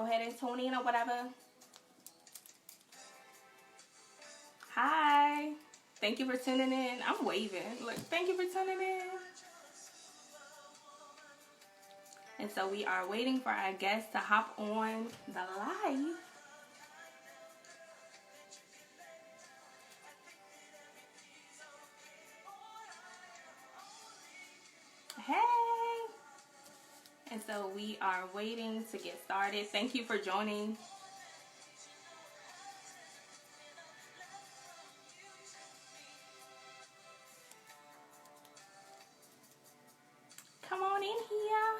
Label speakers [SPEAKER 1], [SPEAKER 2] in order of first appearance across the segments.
[SPEAKER 1] Go ahead and tune in or whatever. Hi. Thank you for tuning in. I'm waving. Look, thank you for tuning in. And so we are waiting for our guests to hop on the live. Hey. And so we are waiting to get started. Thank you for joining. Come on in here.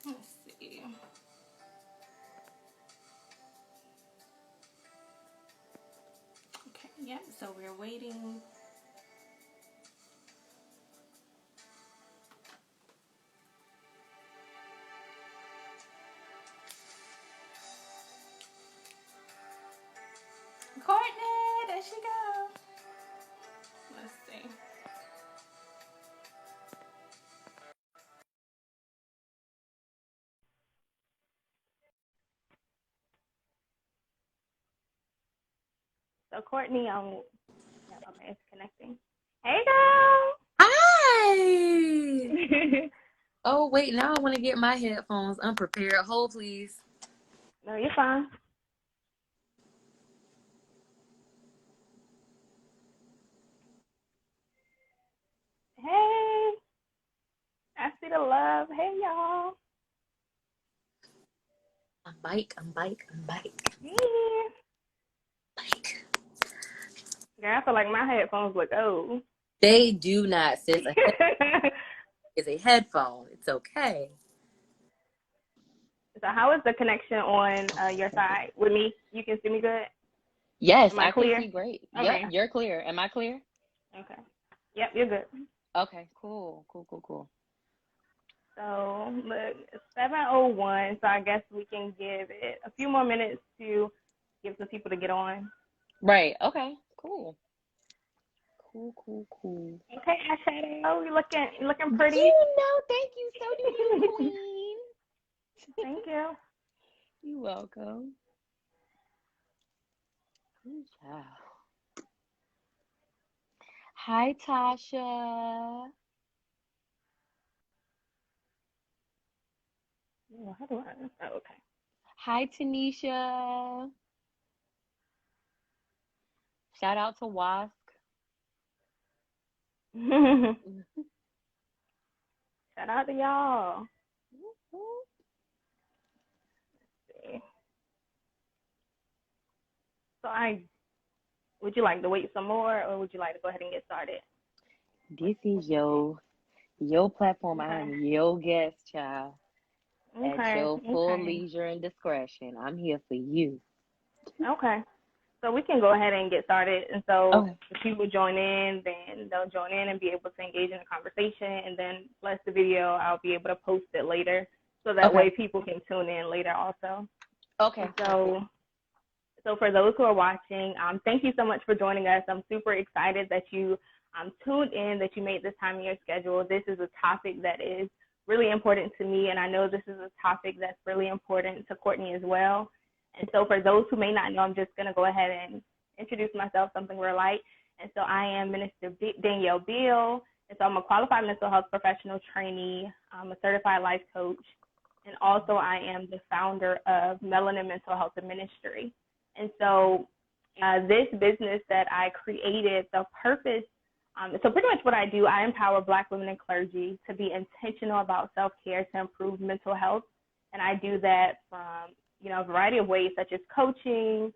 [SPEAKER 1] Let's see. Okay, yep, so we're waiting. Courtney, there she go. Let's see. So Courtney, okay, it's connecting. Hey, girl.
[SPEAKER 2] Hi. Oh, wait, now I want to get my headphones unprepared. Hold, please.
[SPEAKER 1] No, you're fine. Hey, I see the love. Hey, y'all.
[SPEAKER 2] I'm bike.
[SPEAKER 1] Yeah.
[SPEAKER 2] Bike.
[SPEAKER 1] Girl, I feel like my headphones look old.
[SPEAKER 2] They do not, sis. It's a headphone. It's okay.
[SPEAKER 1] So how is the connection on your side with me? You can see me good?
[SPEAKER 3] Yes,
[SPEAKER 1] Am I
[SPEAKER 3] I can
[SPEAKER 1] clear?
[SPEAKER 3] see great.
[SPEAKER 1] Okay.
[SPEAKER 3] Yep, you're clear. Am I clear?
[SPEAKER 1] Okay. Yep, you're good.
[SPEAKER 3] Okay, cool.
[SPEAKER 1] So, look, it's 7:01, so I guess we can give it a few more minutes to give some people to get on.
[SPEAKER 3] Right. Okay, cool.
[SPEAKER 1] Okay, Eyeshadow, you looking pretty.
[SPEAKER 3] Thank you. So do you, queen.
[SPEAKER 1] Thank you.
[SPEAKER 3] You're welcome. Good job. Hi, Tasha.
[SPEAKER 1] How do I? Oh, okay.
[SPEAKER 3] Hi, Tanisha. Shout out to Wask.
[SPEAKER 1] Shout out to y'all. Let's see. So would you like to wait some more, or would you like to go ahead and get started?
[SPEAKER 3] This is your platform.
[SPEAKER 1] Okay.
[SPEAKER 3] I am your guest, child. At
[SPEAKER 1] Okay.
[SPEAKER 3] your full leisure and discretion. I'm here for you.
[SPEAKER 1] Okay. So we can go ahead and get started. And so
[SPEAKER 3] Okay.
[SPEAKER 1] if people join in, then they'll join in and be able to engage in the conversation. And then plus the video, I'll be able to post it later. So that way people can tune in later also.
[SPEAKER 3] Okay.
[SPEAKER 1] So for those who are watching, thank you so much for joining us. I'm super excited that you tuned in, that you made this time in your schedule. This is a topic that is really important to me, and I know this is a topic that's really important to Courtney as well. And so for those who may not know, I'm just going to go ahead and introduce myself, something real light. And so I am Minister Danielle Beal, and so I'm a qualified mental health professional trainee. I'm a certified life coach, and also I am the founder of Melanin Mental Health and Ministry. And so this business that I created, the purpose, so pretty much what I do, I empower Black women in clergy to be intentional about self-care to improve mental health. And I do that from, a variety of ways, such as coaching,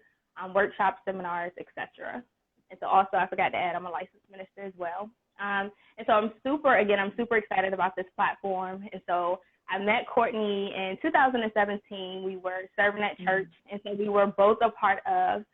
[SPEAKER 1] workshops, seminars, etc. And so also, I forgot to add, I'm a licensed minister as well. And so I'm super excited about this platform. And so I met Courtney in 2017. We were serving at church, and so we were both a part of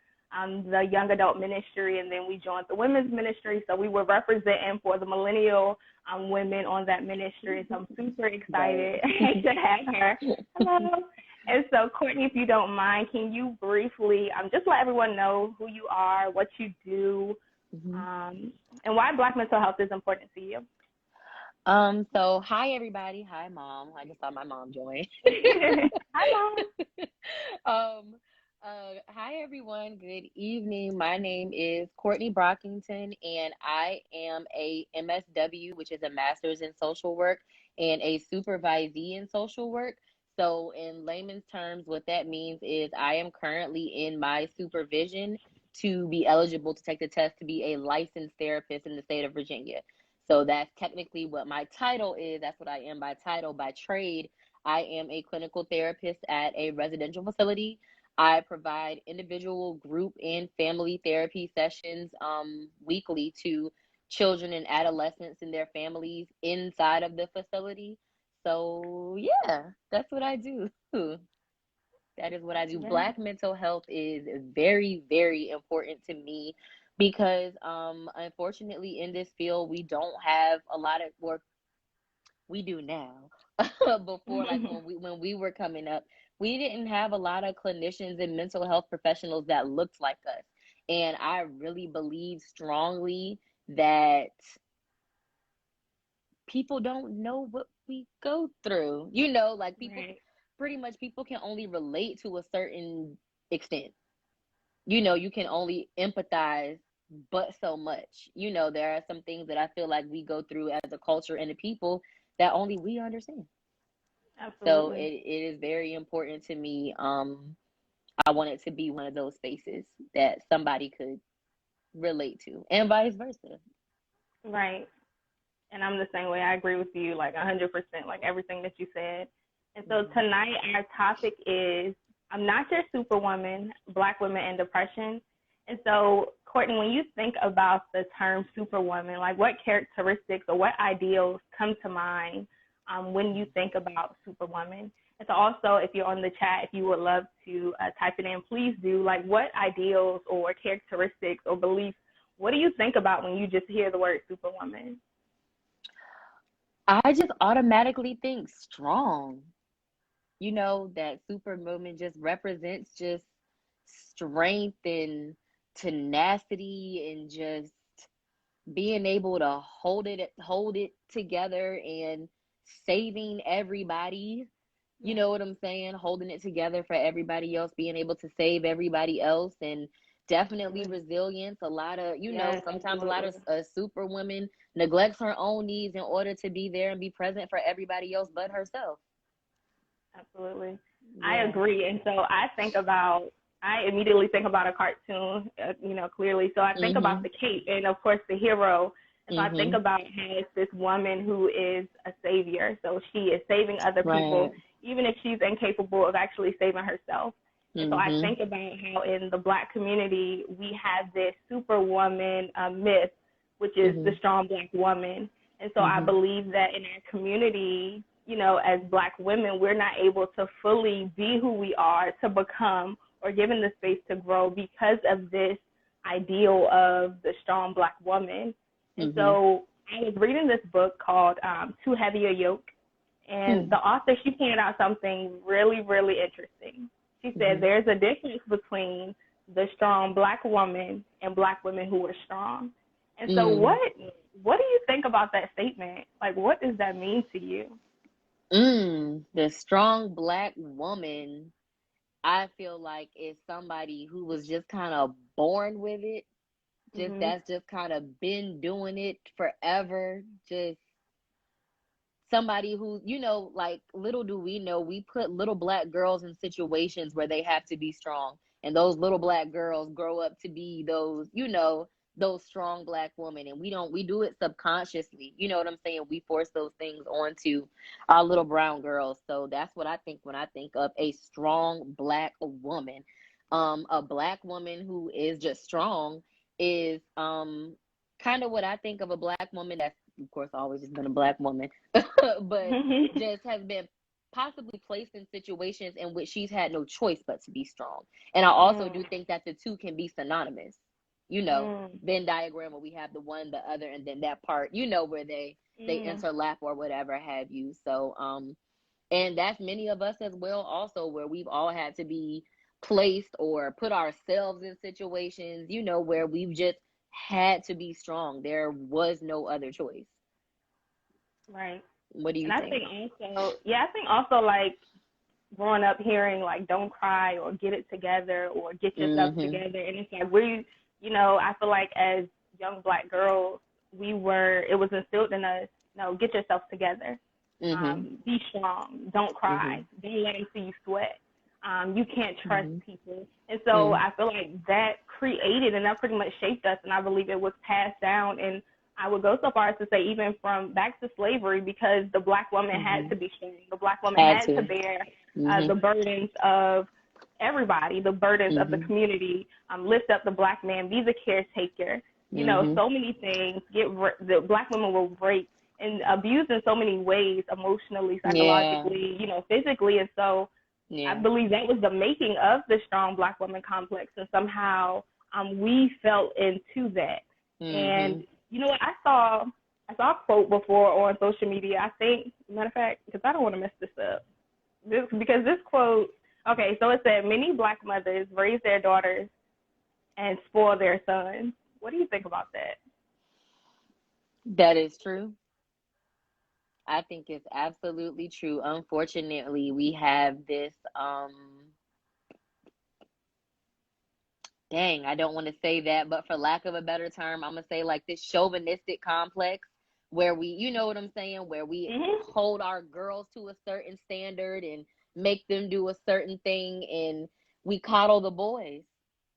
[SPEAKER 1] the young adult ministry, and then we joined the women's ministry. So we were representing for the millennial women on that ministry. So I'm super excited to have her. Hello. And so, Courtney, if you don't mind, can you briefly just let everyone know who you are, what you do,
[SPEAKER 3] Mm-hmm.
[SPEAKER 1] And why Black mental health is important to you.
[SPEAKER 3] So hi everybody. Hi mom. I just saw my mom join.
[SPEAKER 1] Hi, Mom.
[SPEAKER 3] um, Hi everyone. Good evening. My name is Courtnei Brockington, and I am a MSW, which is a master's in social work, and a supervisee in social work. So, in layman's terms, what that means is I am currently in my supervision to be eligible to take the test to be a licensed therapist in the state of Virginia. So that's technically what my title is. That's what I am by title. By trade, I am a clinical therapist at a residential facility. I provide individual, group, and family therapy sessions weekly to children and adolescents and their families inside of the facility. So, yeah, that's what I do. That is what I do.
[SPEAKER 1] Yeah.
[SPEAKER 3] Black mental health is very, very important to me because unfortunately in this field we don't have a lot of work. We do now. Before, like when we were coming up, we didn't have a lot of clinicians and mental health professionals that looked like us. And I really believe strongly that people don't know what we go through. Like people,
[SPEAKER 1] Right.
[SPEAKER 3] pretty much people can only relate to a certain extent. You can only empathize but so much. There are some things that I feel like we go through as a culture and a people that only we understand. So
[SPEAKER 1] Absolutely.
[SPEAKER 3] it is very important to me. I want it to be one of those spaces that somebody could relate to, and vice versa.
[SPEAKER 1] Right. And I'm the same way. I agree with you, like 100%, like everything that you said. And so
[SPEAKER 3] Mm-hmm.
[SPEAKER 1] tonight, our topic is I'm not your superwoman, Black women and depression. And so, Courtney, when you think about the term superwoman, like what characteristics or what ideals come to mind when you think about superwoman? And so, also, if you're on the chat, if you would love to type it in, please do. Like, what ideals or characteristics or beliefs, what do you think about when you just hear the word superwoman?
[SPEAKER 3] I just automatically think strong. That superwoman just represents just strength and tenacity and just being able to hold it together and saving everybody. You
[SPEAKER 1] Yeah.
[SPEAKER 3] know what I'm saying? Holding it together for everybody else, being able to save everybody else, and definitely resilience. A lot of,
[SPEAKER 1] Yes,
[SPEAKER 3] sometimes a lot
[SPEAKER 1] absolutely.
[SPEAKER 3] of superwoman neglects her own needs in order to be there and be present for everybody else but herself.
[SPEAKER 1] Absolutely. I
[SPEAKER 3] Yeah.
[SPEAKER 1] agree. And so I immediately think about a cartoon, clearly. So I think about
[SPEAKER 3] Mhm.
[SPEAKER 1] the cape and, of course, the hero. And so I think
[SPEAKER 3] Mhm.
[SPEAKER 1] about how it's this woman who is a savior. So she is saving other people,
[SPEAKER 3] Right.
[SPEAKER 1] even if she's incapable of actually saving herself. And so I
[SPEAKER 3] Mhm.
[SPEAKER 1] think about how in the Black community, we have this superwoman myth, which is the
[SPEAKER 3] Mhm.
[SPEAKER 1] strong Black woman. And so I
[SPEAKER 3] Mhm.
[SPEAKER 1] believe that in our community, as Black women, we're not able to fully be who we are, to become, or given the space to grow because of this ideal of the strong Black woman. And
[SPEAKER 3] Mhm.
[SPEAKER 1] so I was reading this book called Too Heavy a Yoke, and
[SPEAKER 3] Hmm.
[SPEAKER 1] the author, she pointed out something really, really interesting. She said
[SPEAKER 3] Mhm.
[SPEAKER 1] there's a difference between the strong Black woman and Black women who are strong. And so
[SPEAKER 3] Mm.
[SPEAKER 1] what do you think about that statement? Like, what does that mean to you?
[SPEAKER 3] The strong Black woman, I feel like, is somebody who was just kind of born with it. Just
[SPEAKER 1] Mhm.
[SPEAKER 3] that's just kind of been doing it forever. Just somebody who, like, little do we know, we put little Black girls in situations where they have to be strong. And those little Black girls grow up to be those strong Black women. And we do it subconsciously. You know what I'm saying? We force those things onto our little brown girls. So that's what I think when I think of a strong Black woman. A Black woman who is just strong is kind of what I think of a Black woman that's, of course, always just been a Black woman, but just has been possibly placed in situations in which she's had no choice but to be strong. And I also
[SPEAKER 1] Mm.
[SPEAKER 3] do think that the two can be synonymous.
[SPEAKER 1] Mm.
[SPEAKER 3] Venn diagram where we have the one, the other, and then that part, where they
[SPEAKER 1] Mm.
[SPEAKER 3] interlap or whatever have you. So and that's many of us as well also, where we've all had to be placed or put ourselves in situations, where we've just had to be strong. There was no other choice.
[SPEAKER 1] Right.
[SPEAKER 3] What do you
[SPEAKER 1] And I
[SPEAKER 3] think?
[SPEAKER 1] think also like growing up hearing like don't cry or get it together or get yourself together, and it's like I feel like as young Black girls it was instilled in us, get yourself together, be strong, don't cry, don't let them see you sweat, you can't trust people. And so I feel like that created and that pretty much shaped us, and I believe it was passed down. And I would go so far as to say even from back to slavery, because the Black woman had to be strong. The Black woman had to bear the burdens of everybody, the burdens of the community, lift up the Black man, be the caretaker, so many things. The Black women were raped and abused in so many ways, emotionally, psychologically, physically. And so I believe that was the making of the strong Black woman complex. And somehow we fell into that. And you know what? I saw a quote before on social media. I think, matter of fact, because I don't want to mess this up. Because this quote, okay, so it said, many Black mothers raise their daughters and spoil their sons. What do you think about that?
[SPEAKER 3] That is true. I think it's absolutely true. Unfortunately, we have this, dang, I don't want to say that, but for lack of a better term, I'm going to say like this chauvinistic complex where we, you know what I'm saying, where we hold our girls to a certain standard and make them do a certain thing, and we coddle the boys.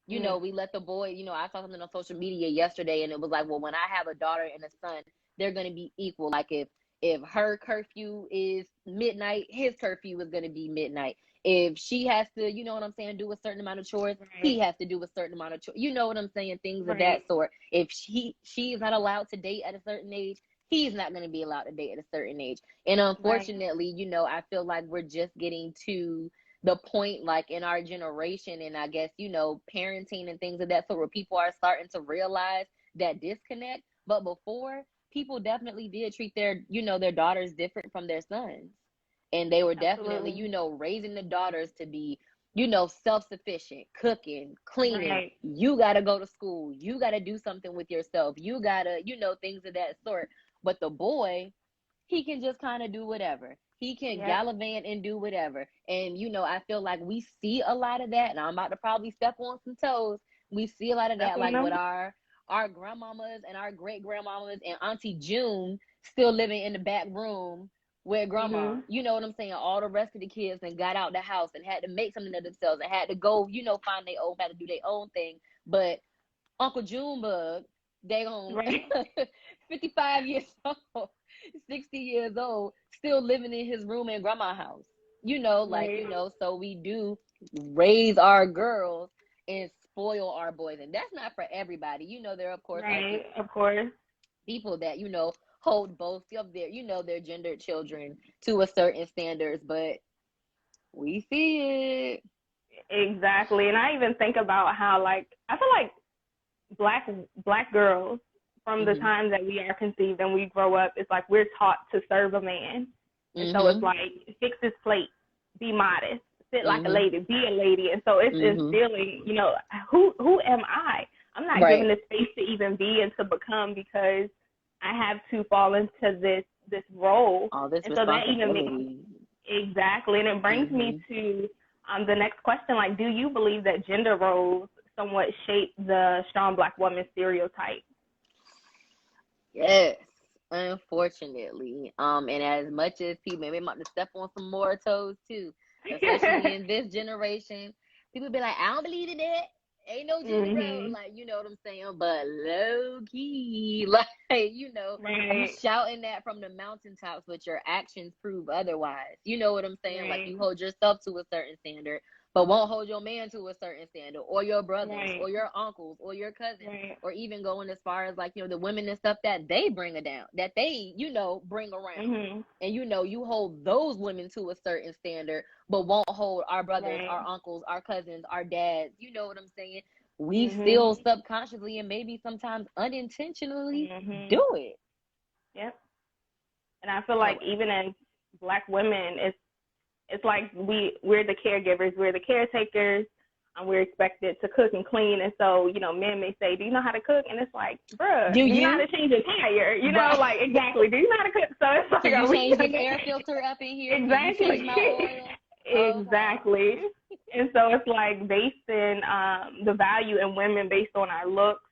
[SPEAKER 3] We let the boy, I saw something on social media yesterday, and it was like, well, when I have a daughter and a son, they're going to be equal. Like if her curfew is midnight, his curfew is going to be midnight. If she has to, you know what I'm saying, do a certain amount of chores, he has to do a certain amount of chores. You know what I'm saying? Things of that sort. If she's not allowed to date at a certain age, he's not going to be allowed to date at a certain age. And unfortunately, I feel like we're just getting to the point, like in our generation, and I guess, parenting and things of that sort, where people are starting to realize that disconnect. But before, people definitely did treat their daughters different from their sons. And they were definitely, raising the daughters to be, self-sufficient, cooking, cleaning. You got to go to school. You got to do something with yourself. You got to, things of that sort. But the boy, he can just kind of do whatever. He can gallivant and do whatever. And, I feel like we see a lot of that. And I'm about to probably step on some toes. We see a lot of that, like with our grandmamas and our great-grandmamas and Auntie June still living in the back room with grandma. You know what I'm saying? All the rest of the kids and got out the house and had to make something of themselves and had to go, find their own, had to do their own thing. But Uncle Junebug, they on 55 years old, 60 years old, still living in his room in grandma's house. So we do raise our girls and spoil our boys. And that's not for everybody. There, of course, people that, hold both of their, their gendered children to a certain standards, but we see it.
[SPEAKER 1] Exactly. And I even think about how, like, I feel like black girls, from the time that we are conceived and we grow up, it's like we're taught to serve a man. And so it's like, fix his plate, be modest, sit like a lady, be a lady. And so it's instilling, who am I? I'm not given the space to even be and to become, because I have to fall into this role.
[SPEAKER 3] All this
[SPEAKER 1] and so that even
[SPEAKER 3] responsibility.
[SPEAKER 1] Exactly. And it brings me to the next question, like, do you believe that gender roles somewhat shape the strong Black woman stereotype?
[SPEAKER 3] Yes, unfortunately. And as much as people, maybe I'm about to step on some more toes too, especially in this generation, people be like, I don't believe in that. Ain't no gender role, like, you know what I'm saying? But low key, like, you shouting that from the mountaintops, but your actions prove otherwise. You know what I'm saying? Like, you hold yourself to a certain standard, but won't hold your man to a certain standard, or your brothers, or your uncles, or your cousins, or even going as far as, like, the women and stuff that they bring it down, that they, bring around. And, you hold those women to a certain standard, but won't hold our brothers, our uncles, our cousins, our dads. You know what I'm saying? We still subconsciously and maybe sometimes unintentionally do it.
[SPEAKER 1] Yep. And I feel like even as Black women, it's like we're the caregivers, we're the caretakers. we're expected to cook and clean. And so, you know, men may say, do you know how to cook? And it's like, bruh,
[SPEAKER 3] Do
[SPEAKER 1] you know how
[SPEAKER 3] you?
[SPEAKER 1] to change a tire? You know,
[SPEAKER 3] Right.
[SPEAKER 1] like, exactly. Do you know how to cook? So it's like,
[SPEAKER 3] Can
[SPEAKER 1] are
[SPEAKER 3] you
[SPEAKER 1] we
[SPEAKER 3] change this
[SPEAKER 1] gonna...
[SPEAKER 3] air filter up in here? Can you
[SPEAKER 1] Exactly.
[SPEAKER 3] change my oil?
[SPEAKER 1] Exactly.
[SPEAKER 3] Okay.
[SPEAKER 1] And so it's like basing the value in women based on our looks,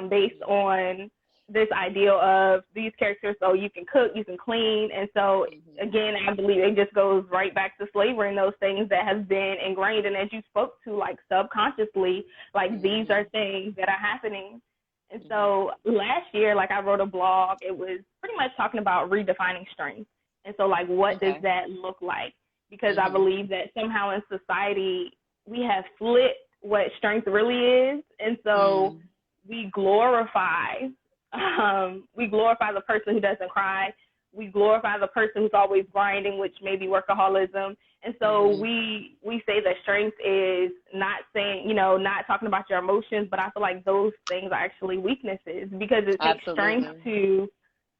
[SPEAKER 1] based on this ideal of these characters, so you can cook, you can clean. And so again, I believe it just goes right back to slavery and those things that have been ingrained. And as you spoke to, like subconsciously, like these are things that are happening. And so last year, like I wrote a blog, it was pretty much talking about redefining strength. And so like, what does that look like? Because I believe that somehow in society, we have flipped what strength really is. And so we glorify the person who doesn't cry. We glorify the person who's always grinding, which may be workaholism. And so we say that strength is not saying, you know, not talking about your emotions, but I feel like those things are actually weaknesses, because it takes strength to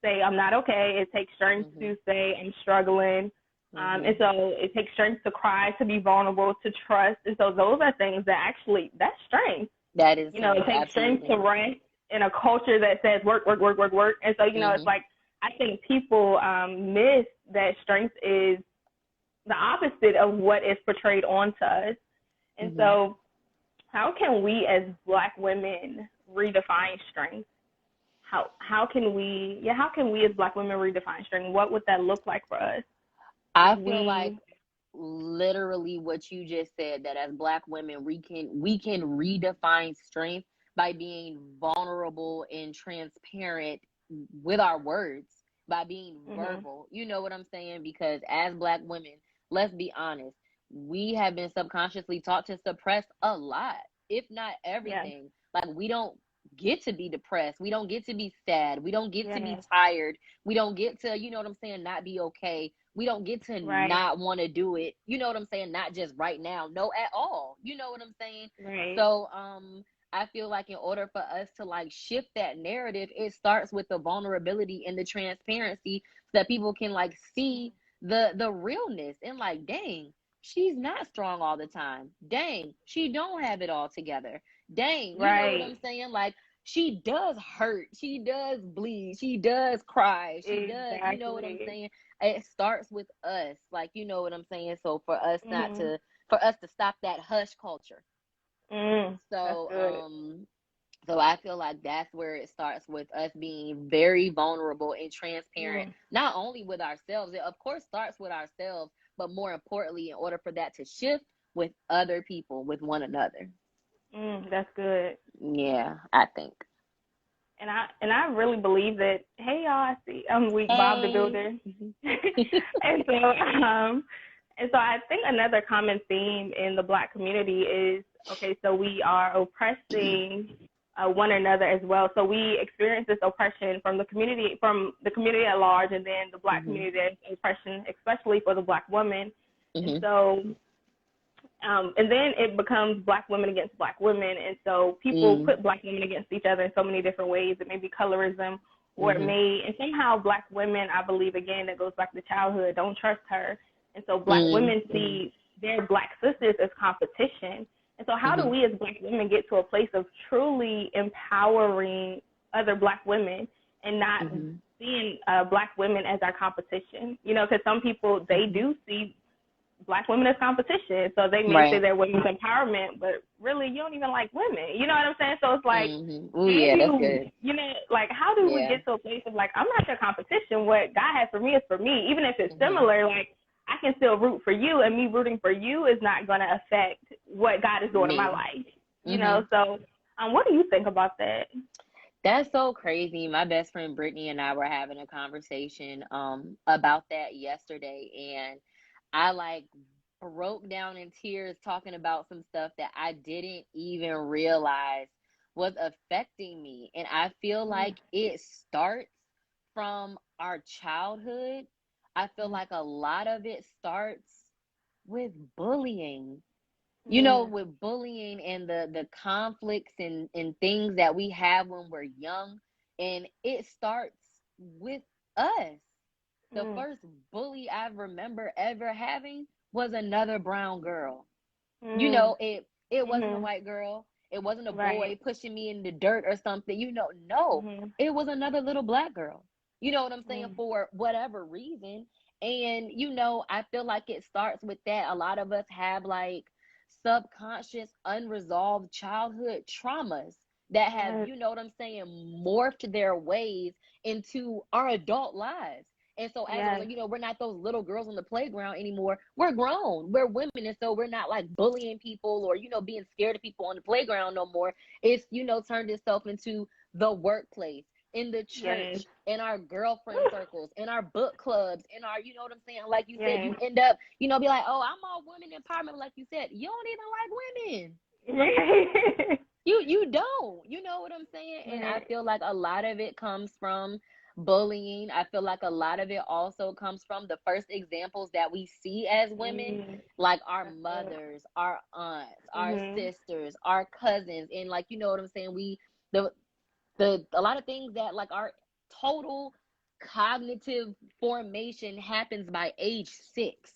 [SPEAKER 1] say, I'm not okay. It takes strength to say, I'm struggling. And so it takes strength to cry, to be vulnerable, to trust. And so those are things that actually, that's strength.
[SPEAKER 3] That is,
[SPEAKER 1] you know, it takes strength to rest in a culture that says work, work, work, work, work. And so, you know, it's like, I think people miss that strength is the opposite of what is portrayed onto us. And so how can we as Black women redefine strength? How can we as Black women redefine strength? What would that look like for us?
[SPEAKER 3] I feel like literally what you just said, that as Black women, we can redefine strength by being vulnerable and transparent with our words, by being verbal. You know what I'm saying? Because as Black women, let's be honest, we have been subconsciously taught to suppress a lot, if not everything. Like, we don't get to be depressed. We don't get to be sad. We don't get to be tired. We don't get to, you know what I'm saying, not be okay. We don't get to not want to do it. You know what I'm saying? Not just right now. No, at all. You know what I'm saying?
[SPEAKER 1] Right.
[SPEAKER 3] So, I feel like in order for us to like shift that narrative, it starts with the vulnerability and the transparency, so that people can like see the realness and like, dang, she's not strong all the time. Dang, she don't have it all together. Dang, you know what I'm saying? Like, she does hurt. She does bleed. She does cry. She does, you know what I'm saying? It starts with us, like, you know what I'm saying? So for us not to, for us to stop that hush culture. So I feel like that's where it starts, with us being very vulnerable and transparent, not only with ourselves. It of course starts with ourselves, but more importantly, in order for that to shift, with other people, with one another.
[SPEAKER 1] That's good.
[SPEAKER 3] Yeah, I think.
[SPEAKER 1] And I really believe that. Hey y'all, I see weak Bob the Builder. And so I think another common theme in the Black community is, okay, so we are oppressing one another as well. So we experience this oppression from the community at large, and then the Black community, oppression, especially for the Black woman. And so, and then it becomes Black women against Black women. And so people put Black women against each other in so many different ways. It may be colorism, or it may, and somehow Black women, I believe, again, that goes back to childhood, don't trust her. And so Black women see their Black sisters as competition. And so how do we as Black women get to a place of truly empowering other Black women and not seeing Black women as our competition? You know, because some people, they do see Black women as competition. So they may say they're women's empowerment, but really you don't even like women. You know what I'm saying? So it's like,
[SPEAKER 3] that's good.
[SPEAKER 1] You know, like, how do we get to a place of like, I'm not your competition. What God has for me is for me. Even if it's similar, like, I can still root for you, and me rooting for you is not going to affect what God is doing in my life. You know, so what do you think about that?
[SPEAKER 3] That's so crazy. My best friend Brittany and I were having a conversation about that yesterday, and I like broke down in tears talking about some stuff that I didn't even realize was affecting me. And I feel like it starts from our childhood. I feel like a lot of it starts with bullying. You know, with bullying and the conflicts and things that we have when we're young. And it starts with us. The first bully I remember ever having was another brown girl. You know, It wasn't a white girl. It wasn't a boy
[SPEAKER 1] Right.
[SPEAKER 3] pushing me in the dirt or something. No, it was another little black girl. You know what I'm saying? For whatever reason. And, I feel like it starts with that. A lot of us have like subconscious, unresolved childhood traumas that have, you know what I'm saying, morphed their ways into our adult lives. And so as a, we're not those little girls on the playground anymore. We're grown. We're women. And so we're not like bullying people or, being scared of people on the playground no more. It's, turned itself into the workplace, in the church, in our girlfriend circles, in our book clubs, in our, you know what I'm saying? Like you said, you end up, be like, oh, I'm all women empowerment. Like you said, you don't even like women. You don't, you know what I'm saying? And I feel like a lot of it comes from bullying. I feel like a lot of it also comes from the first examples that we see as women, like our mothers, our aunts, our sisters, our cousins, and like, you know what I'm saying? A lot of things that like our total cognitive formation happens by age 6.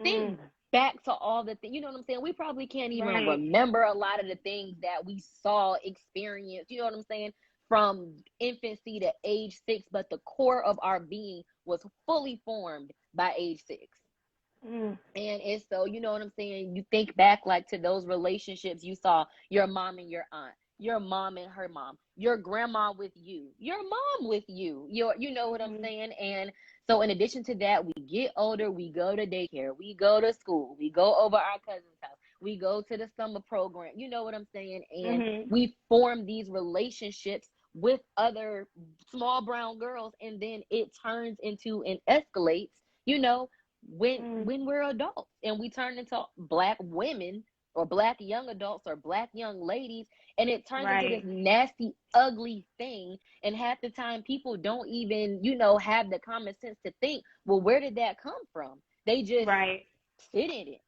[SPEAKER 3] Think back to all the things, you know what I'm saying? We probably can't even remember a lot of the things that we saw, experienced, you know what I'm saying, from infancy to age 6, but the core of our being was fully formed by age 6. And it's so, you know what I'm saying, you think back like to those relationships you saw, your mom and your aunt, your mom and her mom, your grandma with you, your mom with you, you know what I'm saying? And so in addition to that, we get older, we go to daycare, we go to school, we go over our cousin's house, we go to the summer program, you know what I'm saying? And we form these relationships with other small brown girls, and then it turns into and escalates, when we're adults and we turn into black women or black young adults or black young ladies, and it turns into this nasty, ugly thing. And half the time people don't even, have the common sense to think, well, where did that come from? They just fit in it.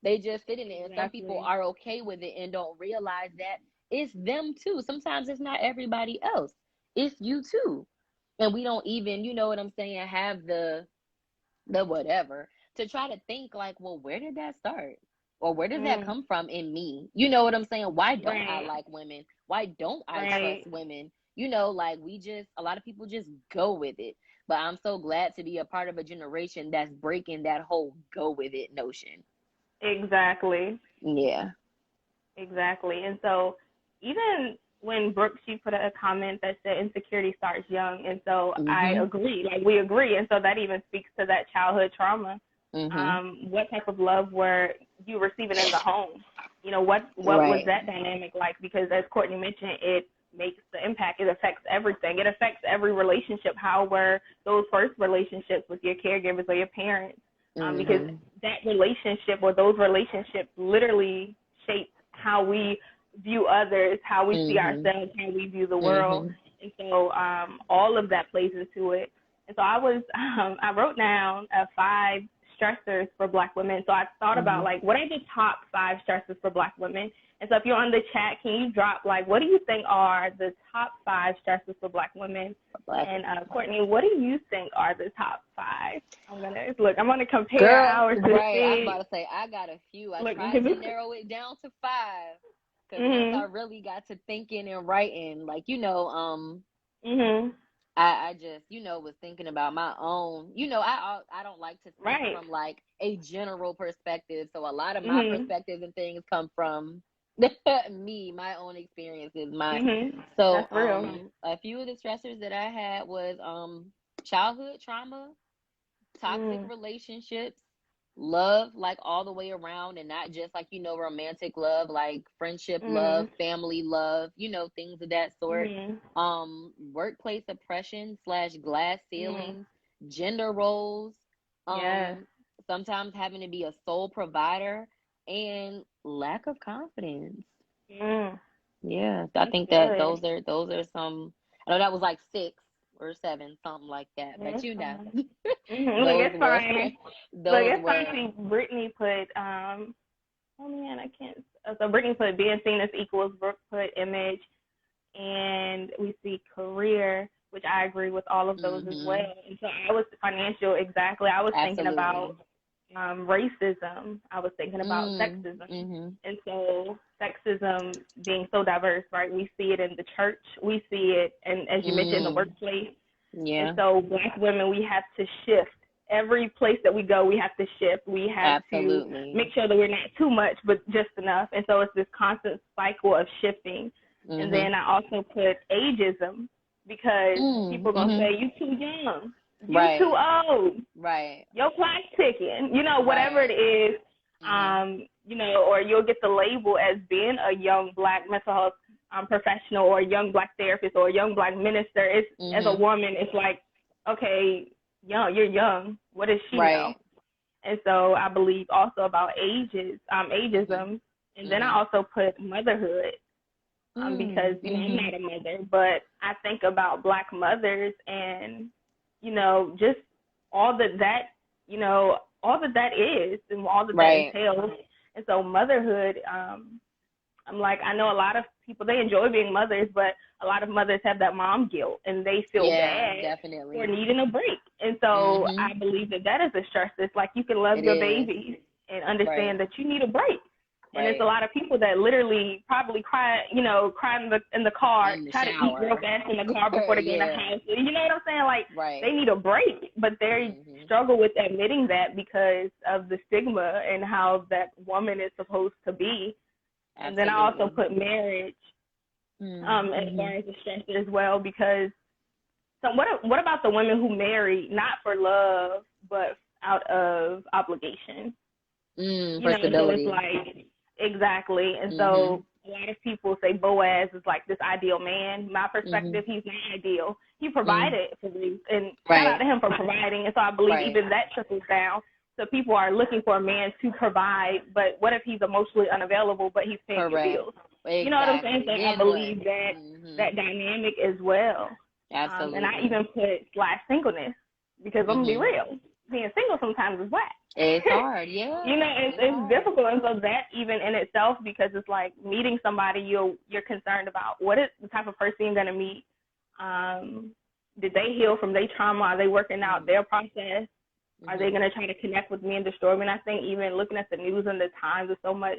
[SPEAKER 3] They just fit in it. And some people are okay with it and don't realize that it's them too. Sometimes it's not everybody else. It's you too. And we don't even, you know what I'm saying, have the whatever to try to think like, well, where did that start? Or where does that come from in me? You know what I'm saying? Why don't I like women? Why don't I trust women? Like a lot of people just go with it. But I'm so glad to be a part of a generation that's breaking that whole go with it notion.
[SPEAKER 1] Exactly.
[SPEAKER 3] Yeah.
[SPEAKER 1] Exactly. And so even when Brooke, she put a comment that said insecurity starts young. And so I agree, like we agree. And so that even speaks to that childhood trauma. What type of love were you receiving in the home? What was that dynamic like? Because as Courtney mentioned, it makes the impact. It affects everything. It affects every relationship. How were those first relationships with your caregivers or your parents? Because that relationship or those relationships literally shape how we view others, how we see ourselves, how we view the world. And so all of that plays into it. And so I wrote down 5 stressors for Black women. So I thought about like, what are the top 5 stressors for Black women? And so if you're on the chat, can you drop like, what do you think are the top 5 stressors for Black women? And Courtney, what do you think are the top 5? I'm gonna compare ours to see.
[SPEAKER 3] I'm about to say I got a few. I tried to narrow it down to 5 because once I really got to thinking and writing, like I just, was thinking about my own, I don't like to think from like a general perspective. So a lot of my perspectives and things come from me, my own experiences, so a few of the stressors that I had was childhood trauma, toxic relationships, love like all the way around, and not just like romantic love, like friendship love, family love, things of that sort. Workplace oppression / glass ceilings, gender roles, sometimes having to be a sole provider, and lack of confidence. I think that those are some. I know that was like 6 or 7, something like that, but
[SPEAKER 1] it's fine. It's fine. See, Brittany put I can't. So Brittany put being seen as equals. Brooke put image, and we see career, which I agree with all of those as well. And so I was financial, exactly. I was thinking about racism, I was thinking about sexism. And so sexism being so diverse, right? We see it in the church, we see it, and as you mentioned, in the workplace.
[SPEAKER 3] Yeah.
[SPEAKER 1] And so Black women, we have to shift. Every place that we go, we have to shift. We have to make sure that we're not too much, but just enough. And so it's this constant cycle of shifting. And then I also put ageism, because people are going to say, you too young, you too old, your clock's ticking, you know, whatever it is, you know, or you'll get the label as being a young Black mental health professional, or a young Black therapist, or a young Black minister. It's as a woman, it's like, okay, you're young. What does she know? And so I believe also about ageism. And then I also put motherhood, because, you know, I'm not a mother, but I think about Black mothers and, you know, just all that, you know, all that is and all that entails. And so motherhood, I'm like, I know a lot of people, they enjoy being mothers, but a lot of mothers have that mom guilt, and they feel bad for needing a break. And so I believe that is a stress. It's like, you can love your babies and understand that you need a break. And there's a lot of people that literally probably cry in the car, try to eat real fast in the car before they get in the house. You know what I'm saying? Like, they need a break, but they struggle with admitting that because of the stigma and how that woman is supposed to be. And then I also put marriage as far as the stressor as well, because so what about the women who marry not for love but out of obligation? You know, so it's like, exactly. And so a lot of people say Boaz is like this ideal man. My perspective, he's not ideal. He provided for me, and shout out to him for providing. And so I believe even that trickles down. So people are looking for a man to provide, but what if he's emotionally unavailable, but he's paying your bills? Exactly. You know what I'm saying? So I believe that that dynamic as well. Absolutely. And I even put /singleness, because I'm going to be real. Being single sometimes is whack.
[SPEAKER 3] It's hard, yeah.
[SPEAKER 1] You know, it's difficult. And so that even in itself, because it's like meeting somebody, you're concerned about what is the type of person you're going to meet. Did they heal from their trauma? Are they working out their process? Are they going to try to connect with me and destroy me? And I think even looking at the news and the times, there's so much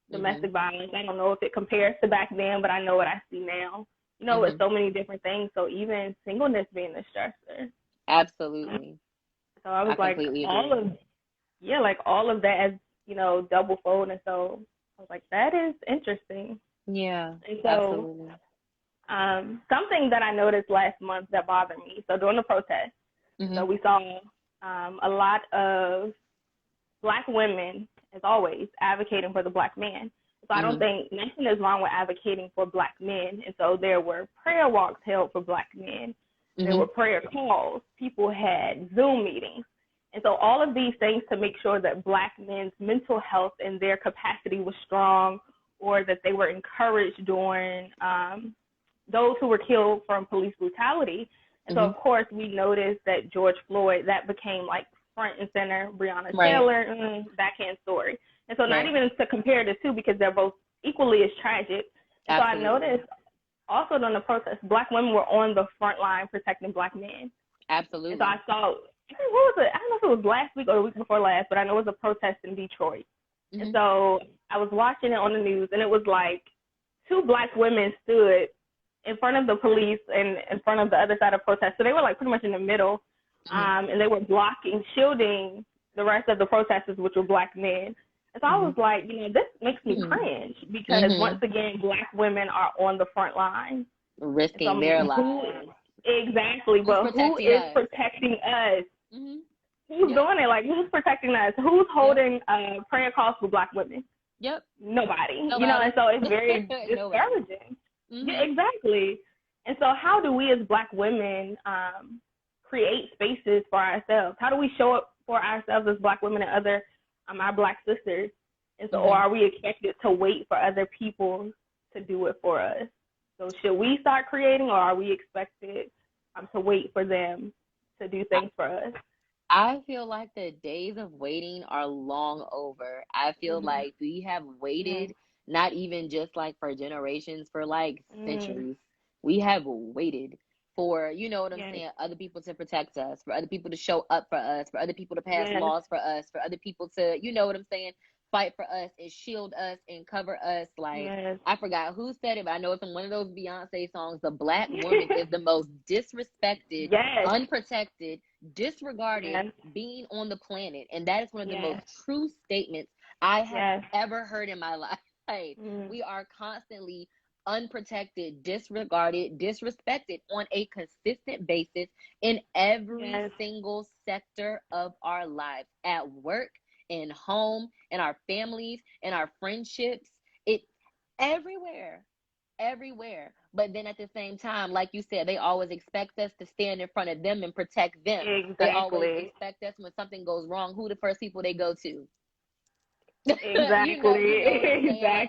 [SPEAKER 1] domestic violence. I don't know if it compares to back then, but I know what I see now. You know, with so many different things. So even singleness being the stressor.
[SPEAKER 3] Absolutely.
[SPEAKER 1] So I was all of that as, you know, double fold. And so I was like, that is interesting.
[SPEAKER 3] Yeah.
[SPEAKER 1] And so something that I noticed last month that bothered me. So during the protest, so we saw a lot of Black women, as always, advocating for the Black man. So I don't think nothing is wrong with advocating for Black men. And so there were prayer walks held for Black men. There were prayer calls. People had Zoom meetings. And so all of these things to make sure that Black men's mental health and their capacity was strong, or that they were encouraged during those who were killed from police brutality. And so, of course, we noticed that George Floyd, that became like front and center. Breonna Taylor, backhand story. And so not even to compare the two, because they're both equally as tragic. And so I noticed also during the protest, Black women were on the front line protecting Black men.
[SPEAKER 3] Absolutely.
[SPEAKER 1] And so I saw, what was it? I don't know if it was last week or the week before last, but I know it was a protest in Detroit. And so I was watching it on the news, and it was like 2 Black women stood in front of the police and in front of the other side of protest. So they were like pretty much in the middle, and they were shielding the rest of the protesters, which were Black men. And so I was like, you know, this makes me cringe, because once again, Black women are on the front line.
[SPEAKER 3] Risking their lives.
[SPEAKER 1] Exactly, but who is protecting us? Who's doing it? Like, who's protecting us? Who's holding prayer calls for Black women? Nobody. You know, and so it's very discouraging. Yeah, exactly. And so how do we as Black women create spaces for ourselves? How do we show up for ourselves as Black women and other our Black sisters? And so, or are we expected to wait for other people to do it for us? So should we start creating, or are we expected to wait for them to do things for us?
[SPEAKER 3] I feel like the days of waiting are long over. I feel like we have waited, not even just like for generations, for like centuries. We have waited for, you know what I'm saying, other people to protect us, for other people to show up for us, for other people to pass laws for us, for other people to, you know what I'm saying, fight for us and shield us and cover us. Like, I forgot who said it, but I know it's in one of those Beyonce songs. The Black woman is the most disrespected, unprotected, disregarded being on the planet. And that is one of the most true statements I have ever heard in my life. Like, we are constantly unprotected, disregarded, disrespected on a consistent basis in every single sector of our lives, at work, in home, in our families, in our friendships. It everywhere. But then at the same time, like you said, they always expect us to stand in front of them and protect them. They always expect us, when something goes wrong, who the first people they go to?
[SPEAKER 1] Exactly.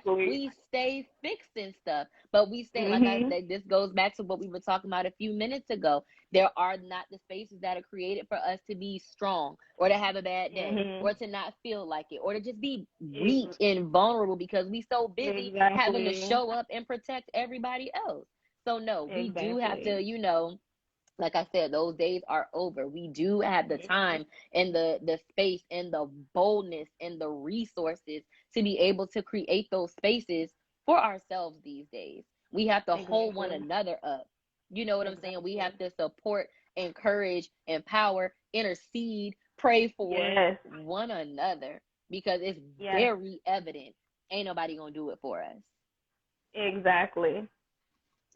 [SPEAKER 3] We stay fixing stuff, but we stay, like I said, this goes back to what we were talking about a few minutes ago. There are not the spaces that are created for us to be strong, or to have a bad day, or to not feel like it, or to just be weak and vulnerable because we so busy having to show up and protect everybody else. So no, we do have to, you know, like I said, those days are over. We do have the time and the space and the boldness and the resources to be able to create those spaces for ourselves these days. We have to hold one another up. You know what I'm saying? We have to support, encourage, empower, intercede, pray for one another, because it's very evident ain't nobody gonna do it for us.
[SPEAKER 1] Exactly.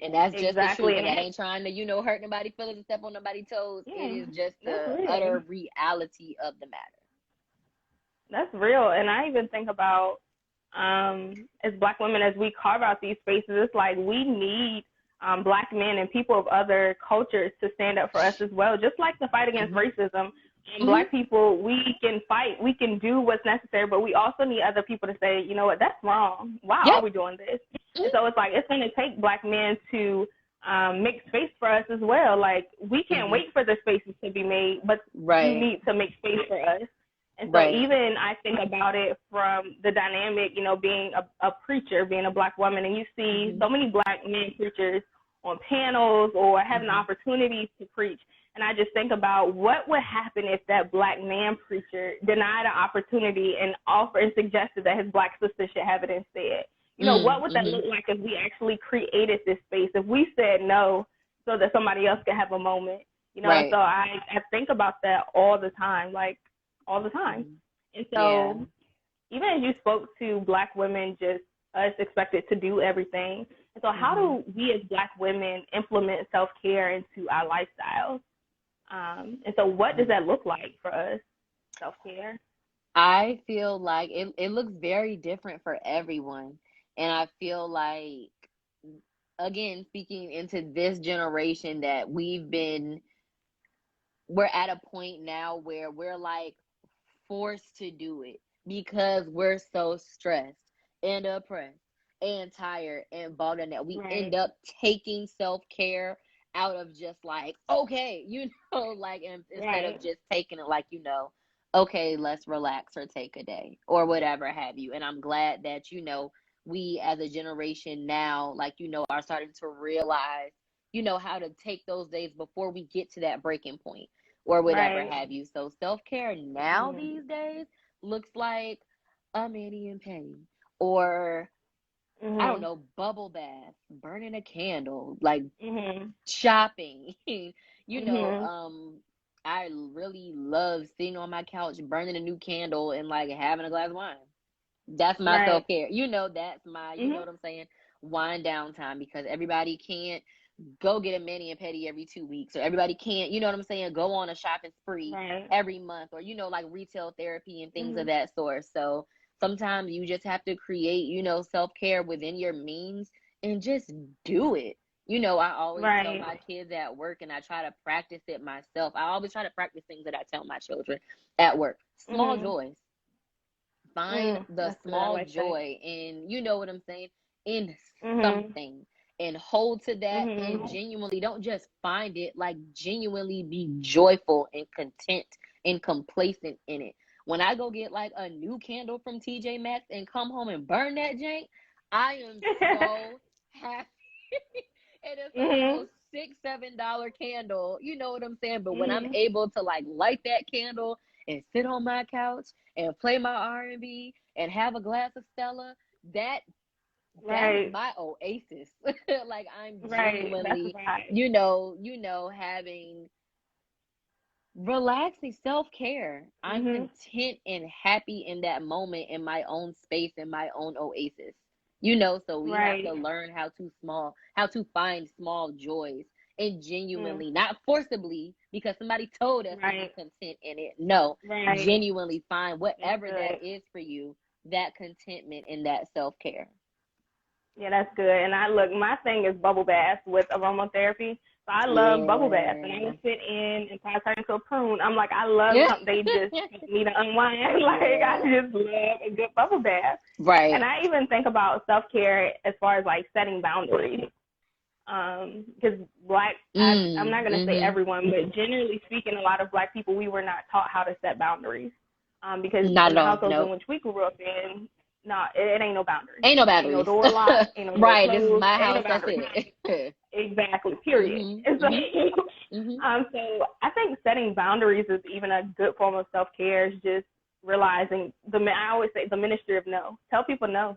[SPEAKER 3] And that's just the truth. And that ain't trying to, you know, hurt nobody's feelings and step on nobody's toes. It is just the utter reality of the matter.
[SPEAKER 1] That's real. And I even think about, as Black women, as we carve out these spaces, it's like we need Black men and people of other cultures to stand up for us as well. Just like the fight against racism, Black people, we can fight, we can do what's necessary, but we also need other people to say, you know what, that's wrong. Why are we doing this? And so it's like, it's going to take Black men to make space for us as well. Like, we can't wait for the spaces to be made, but you need to make space for us. And so even I think about it from the dynamic, you know, being a preacher, being a Black woman, and you see so many Black men preachers on panels or having the opportunity to preach. And I just think about what would happen if that Black man preacher denied an opportunity and offered and suggested that his Black sister should have it instead. You know, what would that look like if we actually created this space, if we said no so that somebody else could have a moment? You know, so I think about that all the time, like all the time. And so even as you spoke to Black women, just us expected to do everything. And so how do we as Black women implement self-care into our lifestyles? And so what does that look like for us, self-care?
[SPEAKER 3] I feel like it looks very different for everyone. And I feel like, again, speaking into this generation, that we're at a point now where we're like forced to do it because we're so stressed and oppressed and tired and bothered that we end up taking self-care out of just like, okay, you know, like, instead of just taking it like, you know, okay, let's relax or take a day or whatever have you. And I'm glad that, you know, we as a generation now, like, you know, are starting to realize, you know, how to take those days before we get to that breaking point or whatever have you. So self-care now these days looks like a mani and pedi, or I don't know, bubble bath, burning a candle, like shopping. You know, I really love sitting on my couch, burning a new candle and like having a glass of wine. That's my self-care. You know, that's my, you know what I'm saying, wind down time, because everybody can't go get a mani and pedi every 2 weeks, or everybody can't, you know what I'm saying, go on a shopping spree every month, or, you know, like retail therapy and things of that sort. So sometimes you just have to create, you know, self-care within your means and just do it. You know, I always tell my kids at work, and I try to practice it myself. I always try to practice things that I tell my children at work. Small joys. Find the small joy in, you know what I'm saying, in something, and hold to that, and genuinely don't just find it, like genuinely be joyful and content and complacent in it. When I go get like a new candle from TJ Maxx and come home and burn that jank, I am so happy. And it's the most $6-7 candle. You know what I'm saying? But when I'm
[SPEAKER 1] Mhm.
[SPEAKER 3] able to like light that candle and sit on my couch and play my R&B and have a glass of Stella, that is
[SPEAKER 1] Right.
[SPEAKER 3] my oasis. Like I'm
[SPEAKER 1] Right. That's
[SPEAKER 3] genuinely,
[SPEAKER 1] right.
[SPEAKER 3] having relaxing self-care. I'm
[SPEAKER 1] Mhm.
[SPEAKER 3] content and happy in that moment in my own space, in my own oasis. So we have to
[SPEAKER 1] Right.
[SPEAKER 3] learn how to find small joys and
[SPEAKER 1] Mm.
[SPEAKER 3] genuinely, not forcibly because somebody told us to be
[SPEAKER 1] Right.
[SPEAKER 3] content in it. No,
[SPEAKER 1] Right.
[SPEAKER 3] genuinely find
[SPEAKER 1] That's
[SPEAKER 3] whatever that
[SPEAKER 1] good.
[SPEAKER 3] is for you, that contentment and that self-care.
[SPEAKER 1] Yeah, that's good. And my thing is bubble baths with aromatherapy. So I love bubble baths, and I
[SPEAKER 3] Yeah.
[SPEAKER 1] will sit in and try to turn into a prune. I'm like, I love
[SPEAKER 3] Yeah.
[SPEAKER 1] how they just help me to unwind. Like, I
[SPEAKER 3] Yeah.
[SPEAKER 1] just love a good bubble bath. And
[SPEAKER 3] Right.
[SPEAKER 1] I even think about self care as far as like setting boundaries. Because I'm not gonna say
[SPEAKER 3] Mm-hmm.
[SPEAKER 1] everyone, but generally speaking, a lot of Black people, we were not taught how to set boundaries. Because
[SPEAKER 3] Not
[SPEAKER 1] in
[SPEAKER 3] at
[SPEAKER 1] the
[SPEAKER 3] all.
[SPEAKER 1] households in
[SPEAKER 3] Nope.
[SPEAKER 1] which we grew up in, no, it ain't no boundaries.
[SPEAKER 3] Ain't no
[SPEAKER 1] Ain't no
[SPEAKER 3] batteries.
[SPEAKER 1] door locked. Ain't no door
[SPEAKER 3] Right. This is
[SPEAKER 1] closed.
[SPEAKER 3] my
[SPEAKER 1] Ain't no
[SPEAKER 3] house. That's
[SPEAKER 1] boundaries.
[SPEAKER 3] it.
[SPEAKER 1] Exactly. Period.
[SPEAKER 3] Mhm.
[SPEAKER 1] And so,
[SPEAKER 3] Mhm. Mhm.
[SPEAKER 1] so I think setting boundaries is even a good form of self care. Is just realizing I always say the ministry of no. Tell people no,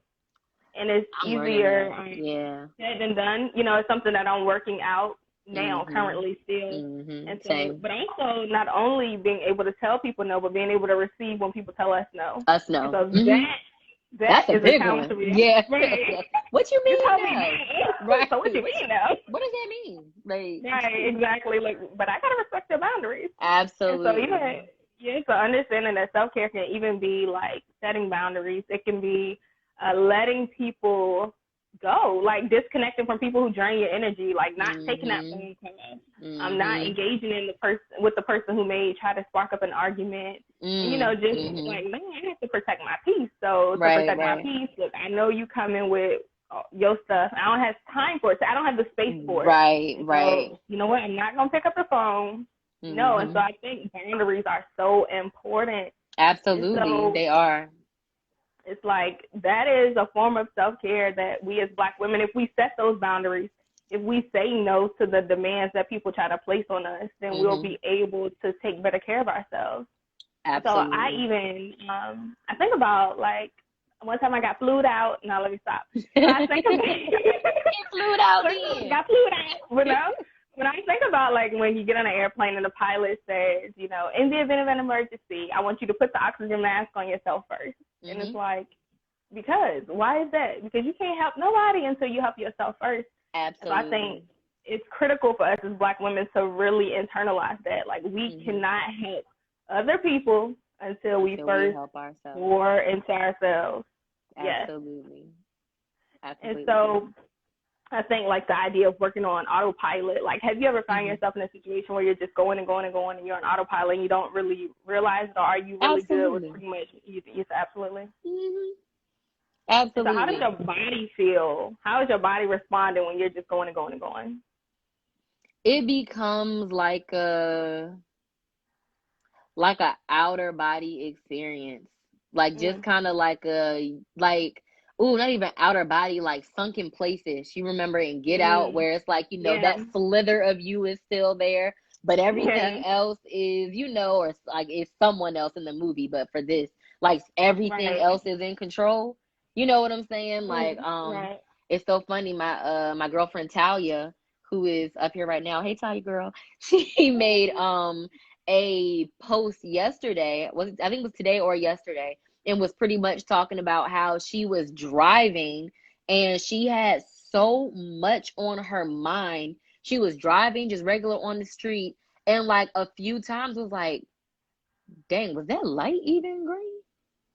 [SPEAKER 1] and it's
[SPEAKER 3] I'm learning
[SPEAKER 1] easier
[SPEAKER 3] that. Yeah.
[SPEAKER 1] said than done. It's something that I'm working out now,
[SPEAKER 3] Mhm.
[SPEAKER 1] currently still. And
[SPEAKER 3] Mhm.
[SPEAKER 1] so,
[SPEAKER 3] Same.
[SPEAKER 1] but also not only being able to tell people no, but being able to receive when people tell us no.
[SPEAKER 3] Us
[SPEAKER 1] And
[SPEAKER 3] no.
[SPEAKER 1] so
[SPEAKER 3] Mhm.
[SPEAKER 1] that
[SPEAKER 3] That's a
[SPEAKER 1] is a
[SPEAKER 3] big
[SPEAKER 1] challenge
[SPEAKER 3] one.
[SPEAKER 1] to me.
[SPEAKER 3] Yeah.
[SPEAKER 1] Right.
[SPEAKER 3] What you
[SPEAKER 1] You
[SPEAKER 3] mean
[SPEAKER 1] told me
[SPEAKER 3] no?
[SPEAKER 1] no.
[SPEAKER 3] Right.
[SPEAKER 1] So what you mean no?
[SPEAKER 3] What does that mean? Like,
[SPEAKER 1] Right, exactly. Like, but I gotta respect your boundaries. And so
[SPEAKER 3] absolutely.
[SPEAKER 1] even so understanding that self care can even be like setting boundaries. It can be letting people go, like disconnecting from people who drain your energy, like not taking that
[SPEAKER 3] Mhm.
[SPEAKER 1] phone call, not
[SPEAKER 3] Mhm.
[SPEAKER 1] engaging in the person who may try to spark up an argument. And just
[SPEAKER 3] Mhm.
[SPEAKER 1] like, man, I have to protect my peace. So to
[SPEAKER 3] Right.
[SPEAKER 1] protect my
[SPEAKER 3] Right.
[SPEAKER 1] peace, look, I know you coming with your stuff. I don't have time for it. So I don't have the space for it.
[SPEAKER 3] Right.
[SPEAKER 1] And
[SPEAKER 3] Right.
[SPEAKER 1] so, you know what? I'm not gonna pick up the phone. No, and so
[SPEAKER 3] Mhm.
[SPEAKER 1] I think boundaries are so important. And
[SPEAKER 3] Absolutely.
[SPEAKER 1] so
[SPEAKER 3] They are.
[SPEAKER 1] it's like that is a form of self care that we as Black women, if we set those boundaries, if we say no to the demands that people try to place on us, then we'll
[SPEAKER 3] Mhm.
[SPEAKER 1] be able to take better care of ourselves. So I
[SPEAKER 3] Absolutely.
[SPEAKER 1] even I think about like one time I got flued out. Now let me stop. So I think about
[SPEAKER 3] Get flued out then.
[SPEAKER 1] got flued out. When I think about like when you get on an airplane and the pilot says, in the event of an emergency, I want you to put the oxygen mask on yourself first. And it's
[SPEAKER 3] Mhm.
[SPEAKER 1] like, because why is that? Because you can't help nobody until you help yourself first. And so I think
[SPEAKER 3] Absolutely.
[SPEAKER 1] it's critical for us as Black women to really internalize that. Like we
[SPEAKER 3] Mhm.
[SPEAKER 1] cannot help other people until we
[SPEAKER 3] Until we
[SPEAKER 1] first
[SPEAKER 3] help ourselves.
[SPEAKER 1] pour into ourselves. Yes.
[SPEAKER 3] Absolutely. I
[SPEAKER 1] And
[SPEAKER 3] completely agree.
[SPEAKER 1] so I think like the idea of working on autopilot, like have you ever found
[SPEAKER 3] Mhm.
[SPEAKER 1] yourself in a situation where you're just going and going and going and you're on autopilot and you don't really realize it, or are you really good with
[SPEAKER 3] Absolutely.
[SPEAKER 1] pretty much you absolutely?
[SPEAKER 3] Mhm.
[SPEAKER 1] And so how does
[SPEAKER 3] Absolutely.
[SPEAKER 1] your body feel? How is your body responding when you're just going and going and going?
[SPEAKER 3] It becomes like a outer body experience. Like just
[SPEAKER 1] Mm.
[SPEAKER 3] kind of like ooh, not even outer body, like sunken places. You remember in Get Out
[SPEAKER 1] Mm.
[SPEAKER 3] where it's like,
[SPEAKER 1] Yeah.
[SPEAKER 3] that slither of you is still there, but
[SPEAKER 1] Yeah.
[SPEAKER 3] everything else is, or it's like it's someone else in the movie, but for this, like everything
[SPEAKER 1] Right.
[SPEAKER 3] else is in control. You know what I'm saying? Like,
[SPEAKER 1] Mm. Right.
[SPEAKER 3] it's so funny. My girlfriend Talia, who is up here right now. Hey Talia girl. She made a post yesterday, I think it was today or yesterday, and was pretty much talking about how she was driving and she had so much on her mind. She was driving just regular on the street, and like a few times was like, dang, was that light even green?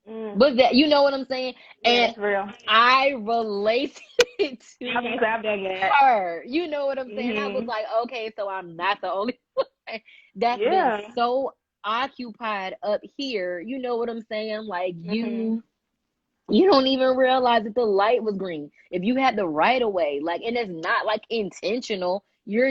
[SPEAKER 1] Mm.
[SPEAKER 3] Was that, you know what I'm saying?
[SPEAKER 1] Yeah,
[SPEAKER 3] And
[SPEAKER 1] that's real.
[SPEAKER 3] I related it
[SPEAKER 1] I was
[SPEAKER 3] to
[SPEAKER 1] gonna say I've done that.
[SPEAKER 3] her. You know what I'm saying? I was
[SPEAKER 1] Mhm.
[SPEAKER 3] like, okay, so I'm not the only one that's been
[SPEAKER 1] Yeah.
[SPEAKER 3] so occupied up here. You know what I'm saying? Like
[SPEAKER 1] Mhm.
[SPEAKER 3] you don't even realize that the light was green. If you had the right of way, like, and it's not like intentional, you're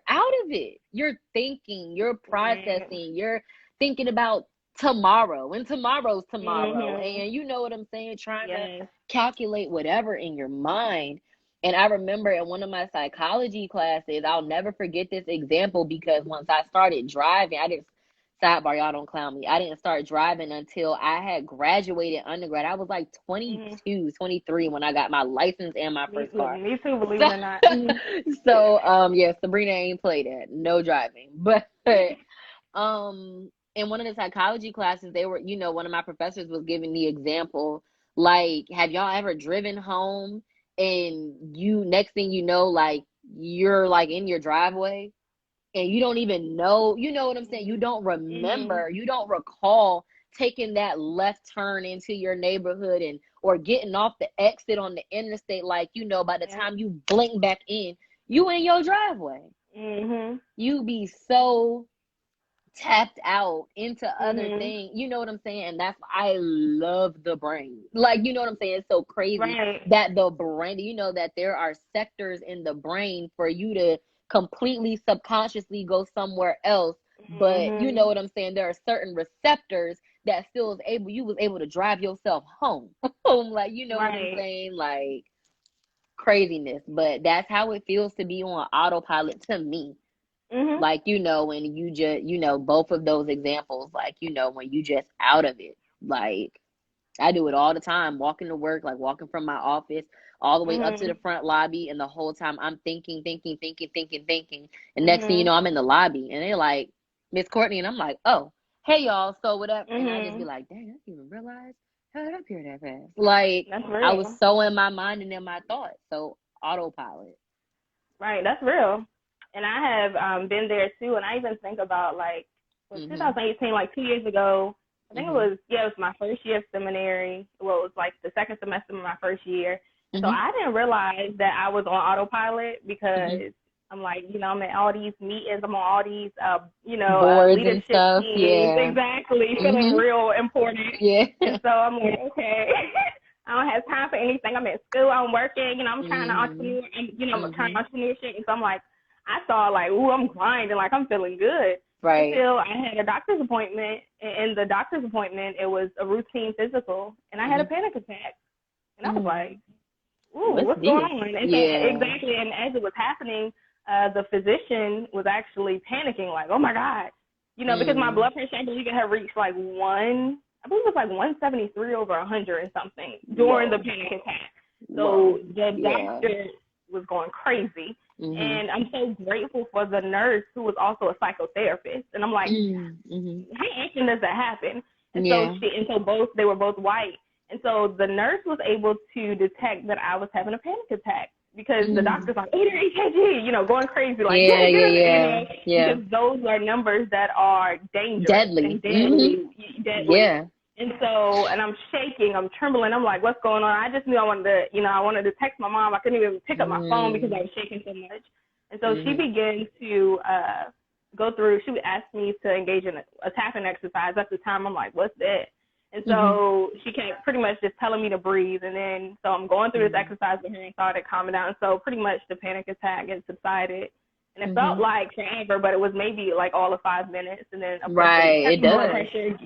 [SPEAKER 3] out of it. You're thinking, you're
[SPEAKER 1] Right.
[SPEAKER 3] processing, you're thinking about tomorrow, and tomorrow's tomorrow.
[SPEAKER 1] Mhm.
[SPEAKER 3] And you know what I'm saying? Trying to
[SPEAKER 1] Yes.
[SPEAKER 3] calculate whatever in your mind. And I remember in one of my psychology classes, I'll never forget this example, because once I started driving, I didn't, sidebar, y'all don't clown me, I didn't start driving until I had graduated undergrad. I was like 22, 23 when I got my license and my first car.
[SPEAKER 1] Me too, believe
[SPEAKER 3] So,
[SPEAKER 1] it or not.
[SPEAKER 3] Yeah, Sabrina ain't played that. No driving. But in one of the psychology classes, they were, one of my professors was giving the example, like, have y'all ever driven home and next thing you know, like, you're like in your driveway and you don't even know, you know what I'm saying? You don't remember, you don't recall taking that left turn into your neighborhood or getting off the exit on the interstate. Like, by the time you blink back in your driveway. You be so tapped out into other things, you know what I'm saying? And that's why I love the brain. Like, you know what I'm saying? It's so crazy that the brain, that there are sectors in the brain for you to completely subconsciously go somewhere else. But you know what I'm saying? There are certain receptors that still you was able to drive yourself home. Like, you know what I'm saying? Like, craziness. But that's how it feels to be on autopilot to me. Like, when you just, both of those examples, like, when you just out of it. Like, I do it all the time, walking to work, like walking from my office all the way up to the front lobby. And the whole time I'm thinking. And next thing you know, I'm in the lobby and they're like, Miss Courtney. And I'm like, oh, hey, y'all. So whatever. And I just be like, dang, I didn't even realize how did I appear that fast? Like, I was so in my mind and in my thoughts. So autopilot.
[SPEAKER 1] Right. That's real. And I have been there too. And I even think about, like, 2018, like 2 years ago, I think it was my first year of seminary. Well, it was like the second semester of my first year. So I didn't realize that I was on autopilot because I'm like, I'm at all these meetings, I'm on all these,
[SPEAKER 3] boards
[SPEAKER 1] leadership
[SPEAKER 3] and stuff.
[SPEAKER 1] teams.
[SPEAKER 3] Yeah.
[SPEAKER 1] Exactly. Feeling real important.
[SPEAKER 3] Yeah.
[SPEAKER 1] And so I'm like, okay, I don't have time for anything. I'm at school, I'm working, I'm trying to entrepreneur, I'm trying entrepreneurship. And so I'm like, I thought, like, ooh, I'm grinding, like, I'm feeling good.
[SPEAKER 3] Right.
[SPEAKER 1] Until I had a doctor's appointment. And the doctor's appointment, it was a routine physical. And I had a panic attack. And I was like, ooh, what's going on? And so, exactly. And as it was happening, the physician was actually panicking, like, oh, my God. Because my blood pressure, I believe it had reached, like, 173 over 100 and something during the panic attack. So the doctor was going crazy. And I'm so grateful for the nurse who was also a psychotherapist. And I'm like, how often does that happen? And so they were both white. And so the nurse was able to detect that I was having a panic attack because the doctor's like, 80 EKG, going crazy, like, because those are numbers that are dangerous.
[SPEAKER 3] Deadly.
[SPEAKER 1] Deadly.
[SPEAKER 3] Yeah.
[SPEAKER 1] And so, and I'm shaking, I'm trembling. I'm like, what's going on? I just knew I wanted to text my mom. I couldn't even pick up my phone because I was shaking so much. And so she began to go through, she would ask me to engage in a tapping exercise. At the time, I'm like, what's that? And so she kept pretty much just telling me to breathe. And then, so I'm going through this exercise with her and started calming down. And so pretty much the panic attack had subsided. And it felt like forever, but it was maybe like all of 5 minutes. And then, of course, they checked my blood pressure, and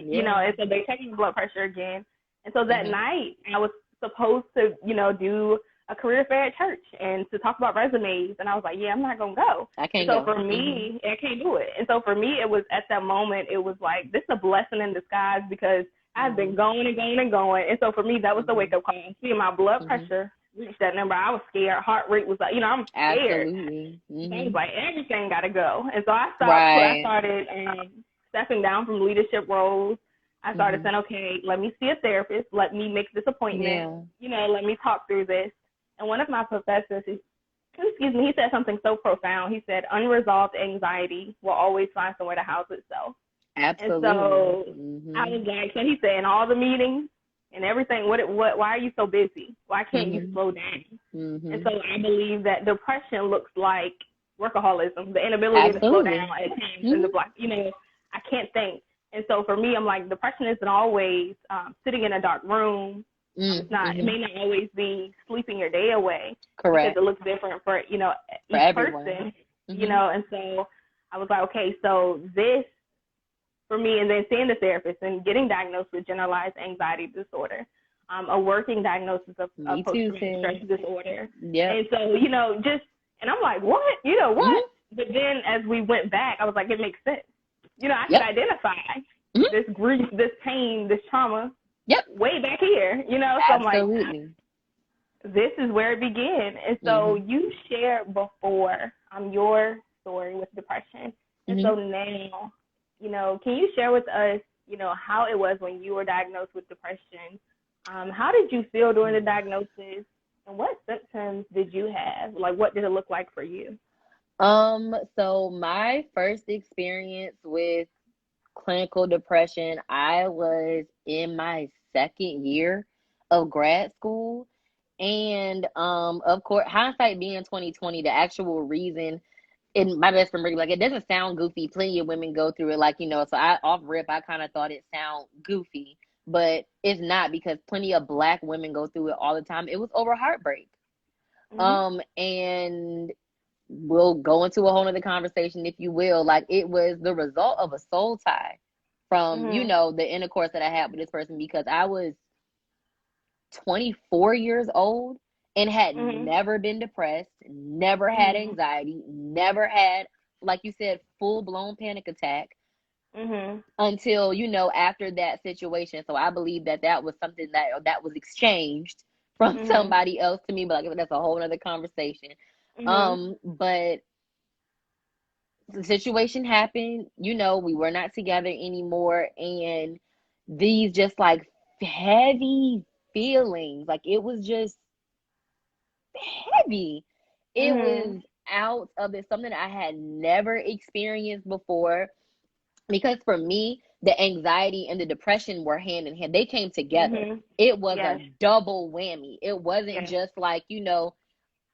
[SPEAKER 1] so they checked my blood pressure again. And so that night, I was supposed to, do a career fair at church and to talk about resumes. And I was like, I'm not going to go.
[SPEAKER 3] I can't go.
[SPEAKER 1] So for me, I can't do it. And so for me, it was at that moment, it was like, this is a blessing in disguise because I've been going and going and going. And so for me, that was the wake-up call. Seeing my blood pressure reached that number, I was scared. Heart rate was like, I'm scared.
[SPEAKER 3] Absolutely.
[SPEAKER 1] So I was like, everything got to go. And so I started stepping down from leadership roles. I started saying, okay, let me see a therapist. Let me make this appointment. Let me talk through this. And one of my professors, he said something so profound. He said, unresolved anxiety will always find somewhere to house itself.
[SPEAKER 3] Absolutely.
[SPEAKER 1] And so I was like, so he said, in all the meetings and everything, why are you so busy? Why can't you slow down? And so I believe that depression looks like workaholism, the inability to slow down at times in the block. I can't think. And so for me, I'm like, depression isn't always sitting in a dark room. It's not. It may not always be sleeping your day away.
[SPEAKER 3] Correct.
[SPEAKER 1] Because it looks different for each person. And so I was like, okay, so this for me, and then seeing the therapist and getting diagnosed with generalized anxiety disorder. a working diagnosis of
[SPEAKER 3] Me too,
[SPEAKER 1] post-traumatic stress disorder.
[SPEAKER 3] Yeah.
[SPEAKER 1] And so, and I'm like, what? What? Mm-hmm. But then as we went back, I was like, it makes sense. I could identify this grief, this pain, this trauma way back here, So I'm like, this is where it began. And so you shared before your story with depression. And so now, can you share with us, how it was when you were diagnosed with depression? How did you feel during the diagnosis? And what symptoms did you have? Like, what did it look like for you?
[SPEAKER 3] So my first experience with clinical depression, I was in my second year of grad school. And of course, hindsight being 2020, the actual reason, and my best friend, like, it doesn't sound goofy. Plenty of women go through it, like, so off rip, I kind of thought it sounded goofy, but it's not, because plenty of Black women go through it all the time. It was over heartbreak. And we'll go into a whole nother conversation, if you will. Like, it was the result of a soul tie from, the intercourse that I had with this person, because I was 24 years old and had never been depressed, never had anxiety, never had, like you said, full-blown panic attack until, after that situation. So I believe that was something that was exchanged from somebody else to me, but like, that's a whole other conversation. But the situation happened, we were not together anymore, and these just like heavy feelings, like it was just heavy. It was out of it, something I had never experienced before, because for me, the anxiety and the depression were hand in hand. They came together. It was a double whammy. It wasn't just like,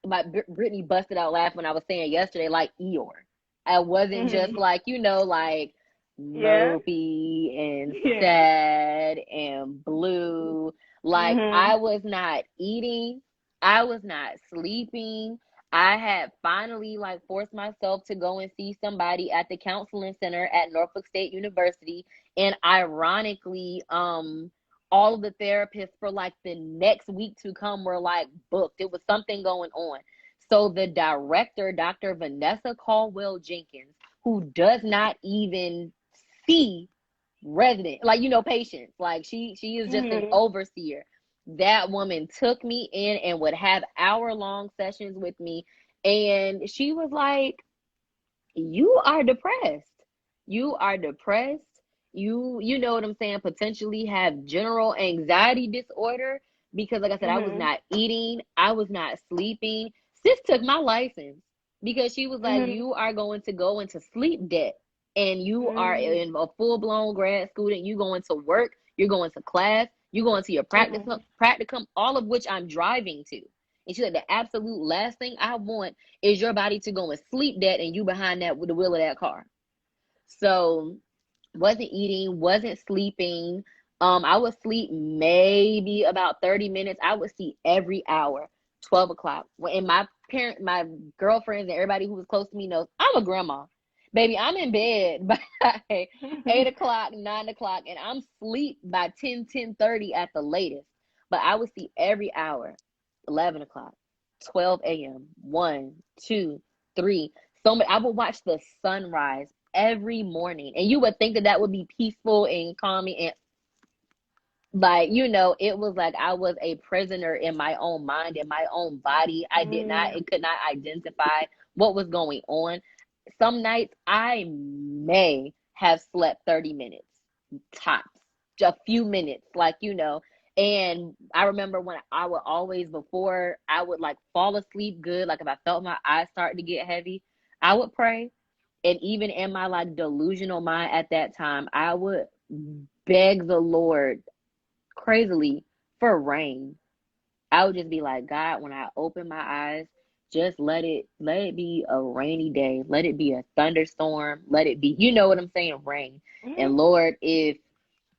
[SPEAKER 3] my Brittany busted out laughing when I was saying yesterday, like Eeyore. I wasn't just like, like mopey and sad and blue. Like, I was not eating. I was not sleeping. I had finally like forced myself to go and see somebody at the counseling center at Norfolk State University. And ironically, all of the therapists for like the next week to come were like booked. It was something going on. So the director, Dr. Vanessa Caldwell Jenkins, who does not even see resident, like, patients, like she is just an overseer. That woman took me in and would have hour-long sessions with me. And she was like, you are depressed. You are depressed. You know what I'm saying? Potentially have general anxiety disorder, because like I said, I was not eating. I was not sleeping. Sis took my license because she was like, you are going to go into sleep debt, and you are in a full-blown grad student. You going to work. You're going to class. You're going to your practicum, all of which I'm driving to. And she's like, the absolute last thing I want is your body to go in sleep debt and you behind that with the wheel of that car. So wasn't eating, wasn't sleeping. I would sleep maybe about 30 minutes. I would see every hour, 12 o'clock. And my girlfriends and everybody who was close to me knows I'm a grandma. Baby, I'm in bed by 8 o'clock, 9 o'clock, and I'm asleep by 10:30 at the latest. But I would see every hour, 11 o'clock, 12 a.m., 1, 2, 3. So I would watch the sunrise every morning. And you would think that would be peaceful and calming. And like, it was like I was a prisoner in my own mind, in my own body. I could not identify what was going on. Some nights I may have slept 30 minutes tops, just a few minutes, like, and I remember when I would always, before I would like fall asleep good, like if I felt my eyes starting to get heavy, I would pray. And even in my like delusional mind at that time, I would beg the Lord crazily for rain. I would just be like, God, when I open my eyes, just let it be a rainy day. Let it be a thunderstorm. Let it be, you know what I'm saying, rain. And Lord, if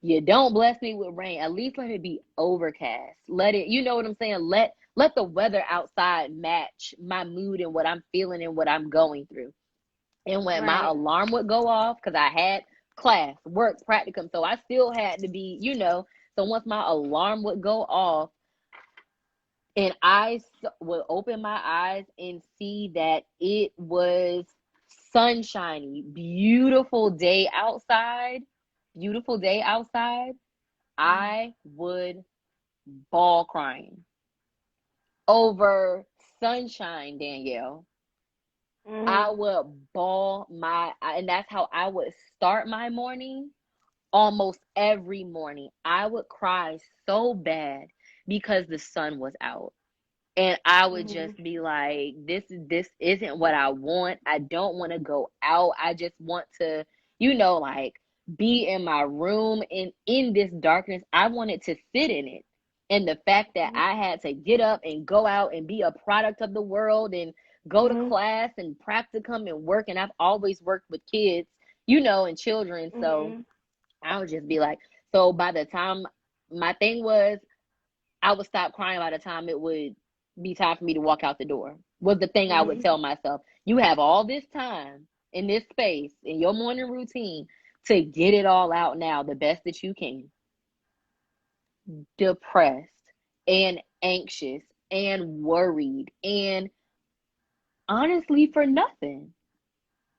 [SPEAKER 3] you don't bless me with rain, at least let it be overcast. Let it, you know what I'm saying? Let the weather outside match my mood and what I'm feeling and what I'm going through. And when my alarm would go off, because I had class, work, practicum, so I still had to be, So once my alarm would go off and I would open my eyes and see that it was sunshiny, beautiful day outside, I would bawl crying over sunshine, Danielle. I would and that's how I would start my morning almost every morning. I would cry so bad because the sun was out. And I would just be like, this isn't what I want. I don't want to go out. I just want to, like be in my room, and in this darkness, I wanted to sit in it. And the fact that I had to get up and go out and be a product of the world and go to class and practicum and work. And I've always worked with kids, and children. So I would just be like, so by the time my thing was, I would stop crying by the time it would be time for me to walk out the door, was the thing I would tell myself. You have all this time in this space in your morning routine to get it all out now the best that you can. Depressed and anxious and worried, and honestly for nothing.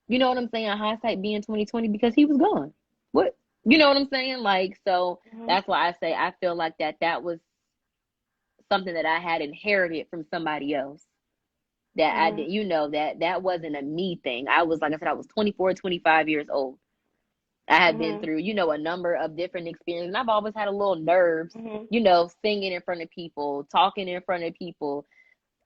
[SPEAKER 3] You know what I'm saying? Hindsight being 2020, because he was gone. What? You know what I'm saying? Like, so that's why I say I feel like that was something that I had inherited from somebody else. That I did, that wasn't a me thing. I was, like I said, I was 24, 25 years old. I had been through, a number of different experiences. And I've always had a little nerves, singing in front of people, talking in front of people.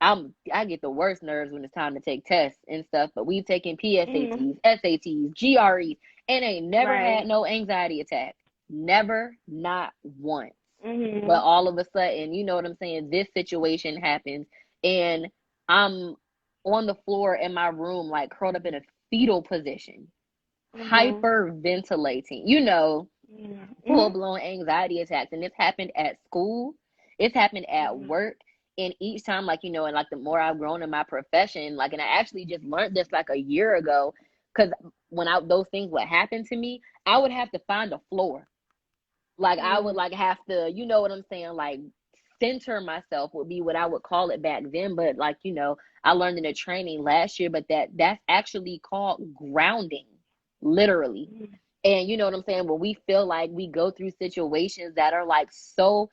[SPEAKER 3] I get the worst nerves when it's time to take tests and stuff. But we've taken PSATs, SATs, GREs, and ain't never had no anxiety attack. Never, not once. But all of a sudden, you know what I'm saying, this situation happens, and I'm on the floor in my room, like curled up in a fetal position, hyperventilating, full-blown anxiety attacks. And it's happened at school, it's happened at work, and each time, like, and like the more I've grown in my profession, like, and I actually just learned this like a year ago, because when those things would happen to me, I would have to find a floor. Like, I would like have to, you know what I'm saying, like center myself would be what I would call it back then. But like, I learned in a training last year, but that's actually called grounding, literally. And you know what I'm saying? When we feel like we go through situations that are like so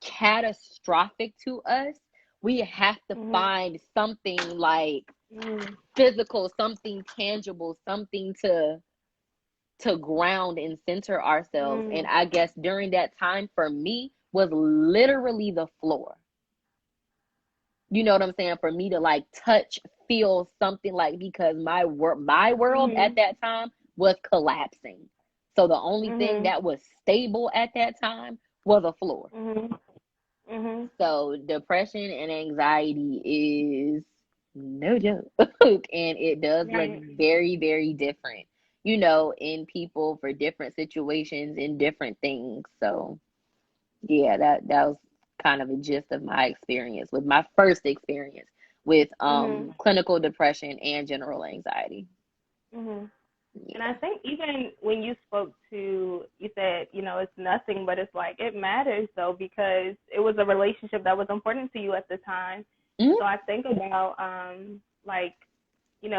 [SPEAKER 3] catastrophic to us, we have to find something like physical, something tangible, something to ground and center ourselves. And I guess during that time for me was literally the floor. You know what I'm saying? For me to like touch, feel something, like, because my world at that time was collapsing. So the only thing that was stable at that time was a floor. So depression and anxiety is no joke. And it does look very, very different, in people for different situations and different things. So yeah, that was kind of a gist of my experience, with my first experience with clinical depression and general anxiety.
[SPEAKER 1] And I think even when you spoke to, you said, it's nothing, but it's like, it matters though, because it was a relationship that was important to you at the time. So I think about,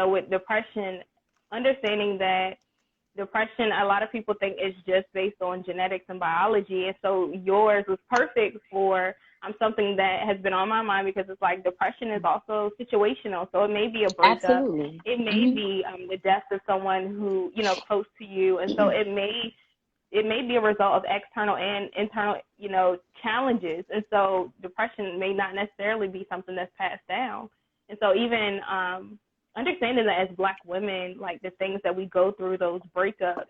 [SPEAKER 1] with depression, understanding that depression, a lot of people think is just based on genetics and biology. And so yours was perfect for something that has been on my mind, because it's like depression is also situational. So it may be a breakup.
[SPEAKER 3] Absolutely.
[SPEAKER 1] It may be the death of someone who, close to you. And so it may be a result of external and internal, challenges. And so depression may not necessarily be something that's passed down. And so even understanding that as Black women, like the things that we go through, those breakups.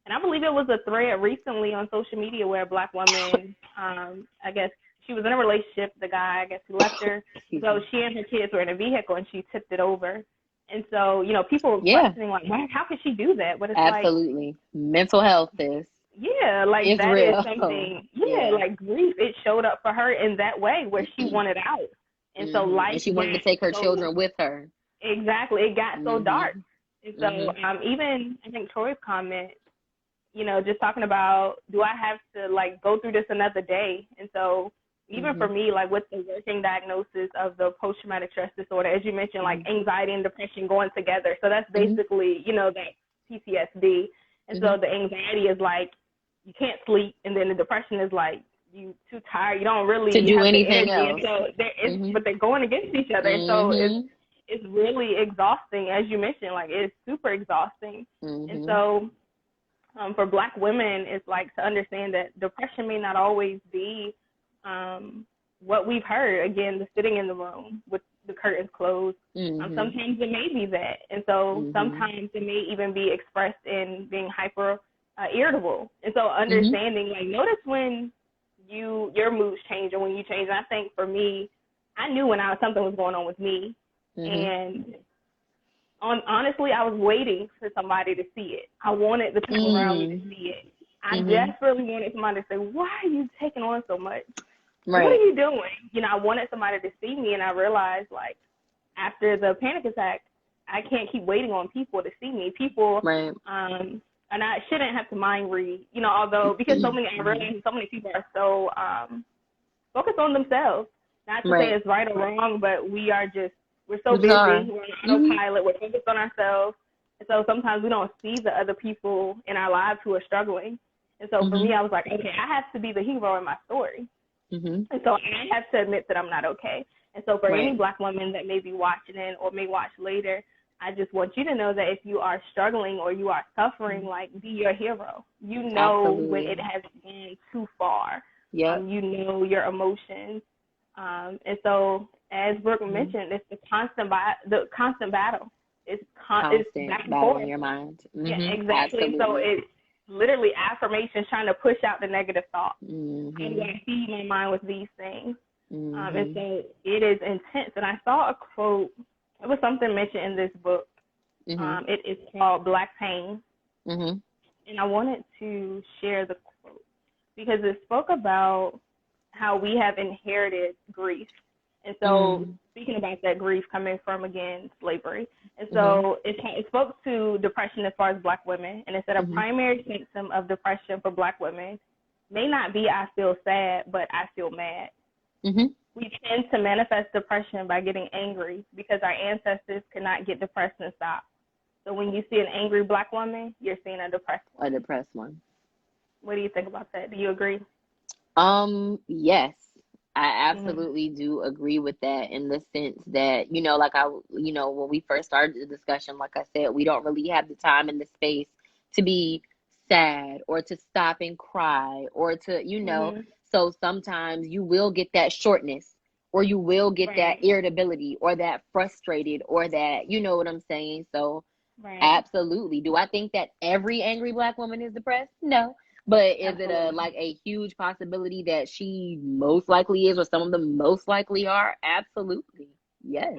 [SPEAKER 1] And I believe it was a thread recently on social media where a Black woman, I guess she was in a relationship, the guy, I guess, who left her. So she and her kids were in a vehicle and she tipped it over. And so, people were questioning, like, how could she do that? But it's
[SPEAKER 3] absolutely. Mental health is.
[SPEAKER 1] Yeah, like
[SPEAKER 3] it's
[SPEAKER 1] that
[SPEAKER 3] real.
[SPEAKER 1] is something, like grief, it showed up for her in that way where she wanted out. And so life.
[SPEAKER 3] And she wanted to take her children with her.
[SPEAKER 1] Exactly. It got so dark. And so even, I think Troy's comment just talking about, do I have to like go through this another day? And so even for me, like with the working diagnosis of the post-traumatic stress disorder, as you mentioned, like anxiety and depression going together. So that's basically, that PTSD. And so the anxiety is like, you can't sleep. And then the depression is like, you too tired. You don't really
[SPEAKER 3] to do
[SPEAKER 1] have
[SPEAKER 3] anything
[SPEAKER 1] the energy.
[SPEAKER 3] else.
[SPEAKER 1] And so but they're going against each other. And so it's really exhausting, as you mentioned, like it's super exhausting. And so for Black women, it's like to understand that depression may not always be what we've heard. Again, the sitting in the room with the curtains closed. Sometimes it may be that. And so sometimes it may even be expressed in being hyper irritable. And so understanding, like, notice when your moods change or when you change. And I think for me, I knew when something was going on with me. And honestly, I was waiting for somebody to see it. I wanted the people around me to see it. I desperately wanted somebody to say, why are you taking on so much? What are you doing? I wanted somebody to see me, and I realized, like, after the panic attack, I can't keep waiting on people to see me. People, and I shouldn't have to mind read, although, because I realize so many people are so focused on themselves. Not to say it's right or wrong, but we're so busy, we're on autopilot, we're focused on ourselves. And so sometimes we don't see the other people in our lives who are struggling. And so for me, I was like, okay, I have to be the hero in my story. And so I have to admit that I'm not okay. And so for any Black women that may be watching in or may watch later, I just want you to know that if you are struggling or you are suffering, like, be your hero. You know when it has gone too far. You know your emotions. And so, as Brooke mentioned, it's the constant battle. It's
[SPEAKER 3] constant battle in your mind.
[SPEAKER 1] Yeah, exactly.
[SPEAKER 3] Absolutely.
[SPEAKER 1] So it's literally affirmations trying to push out the negative thoughts. And I feed my mind with these things. And so it is intense. And I saw a quote. It was something mentioned in this book. It is called Black Pain. And I wanted to share the quote because it spoke about how we have inherited grief. And so speaking about that grief coming from, again, slavery. And so it spoke to depression as far as Black women. And it said a primary symptom of depression for Black women may not be I feel sad, but I feel mad. We tend to manifest depression by getting angry because our ancestors could not get depressed and stop. So when you see an angry Black woman, you're seeing a depressed one.
[SPEAKER 3] A depressed one.
[SPEAKER 1] What do you think about that? Do you agree?
[SPEAKER 3] Yes, I absolutely do agree with that in the sense that, when we first started the discussion, like I said, we don't really have the time and the space to be sad or to stop and cry or to, so sometimes you will get that shortness or you will get that irritability or that frustrated or that, you know what I'm saying? So absolutely. Do I think that every angry Black woman is depressed? No. But is it a huge possibility that she most likely is or some of them most likely are? Absolutely. Yes.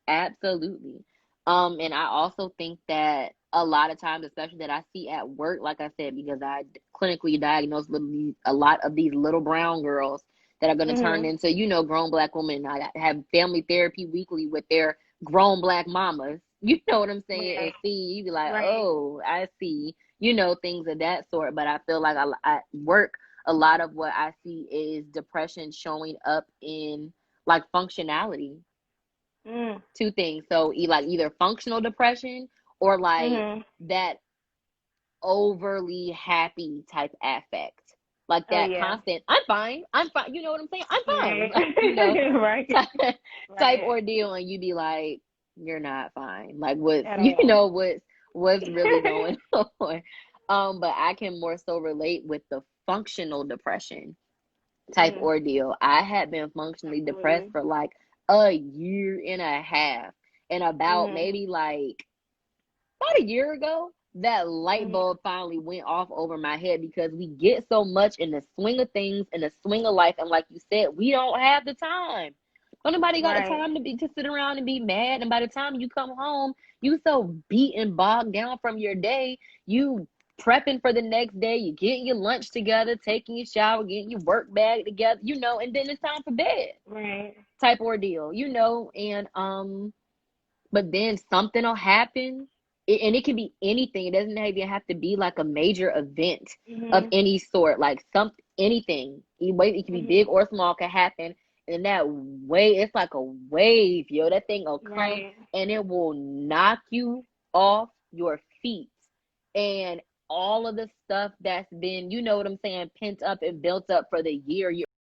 [SPEAKER 3] Absolutely. And I also think that a lot of times, especially that I see at work, like I said, because I clinically diagnosed with a lot of these little brown girls that are going to turn into, grown Black women. I have family therapy weekly with their grown Black mamas. You know what I'm saying? And see, you be like, oh, I see, things of that sort. But I feel like I work, a lot of what I see is depression showing up in like functionality. Two things. So either functional depression or like that overly happy type affect. Like that constant, I'm fine. You know what I'm saying? I'm fine. Type ordeal. And you be like, you're not fine. Like what's really going on. But I can more so relate with the functional depression type ordeal. I had been functionally depressed for like a year and a half. And about maybe like about a year ago, that light bulb finally went off over my head because we get so much in the swing of things, in the swing of life. And like you said, we don't have the time. Nobody got the time to sit around and be mad. And by the time you come home, you so beat and bogged down from your day. You prepping for the next day. You getting your lunch together, taking your shower, getting your work bag together, and then it's time for bed. Type ordeal, and but then something will happen and it can be anything. It doesn't even have to be like a major event of
[SPEAKER 1] Mhm.
[SPEAKER 3] any sort, like anything. It can be big or small, can happen. And that wave, it's like a wave, yo. That thing will come
[SPEAKER 1] Right.
[SPEAKER 3] and it will knock you off your feet. And all of the stuff that's been, you know what I'm saying, pent up and built up for the year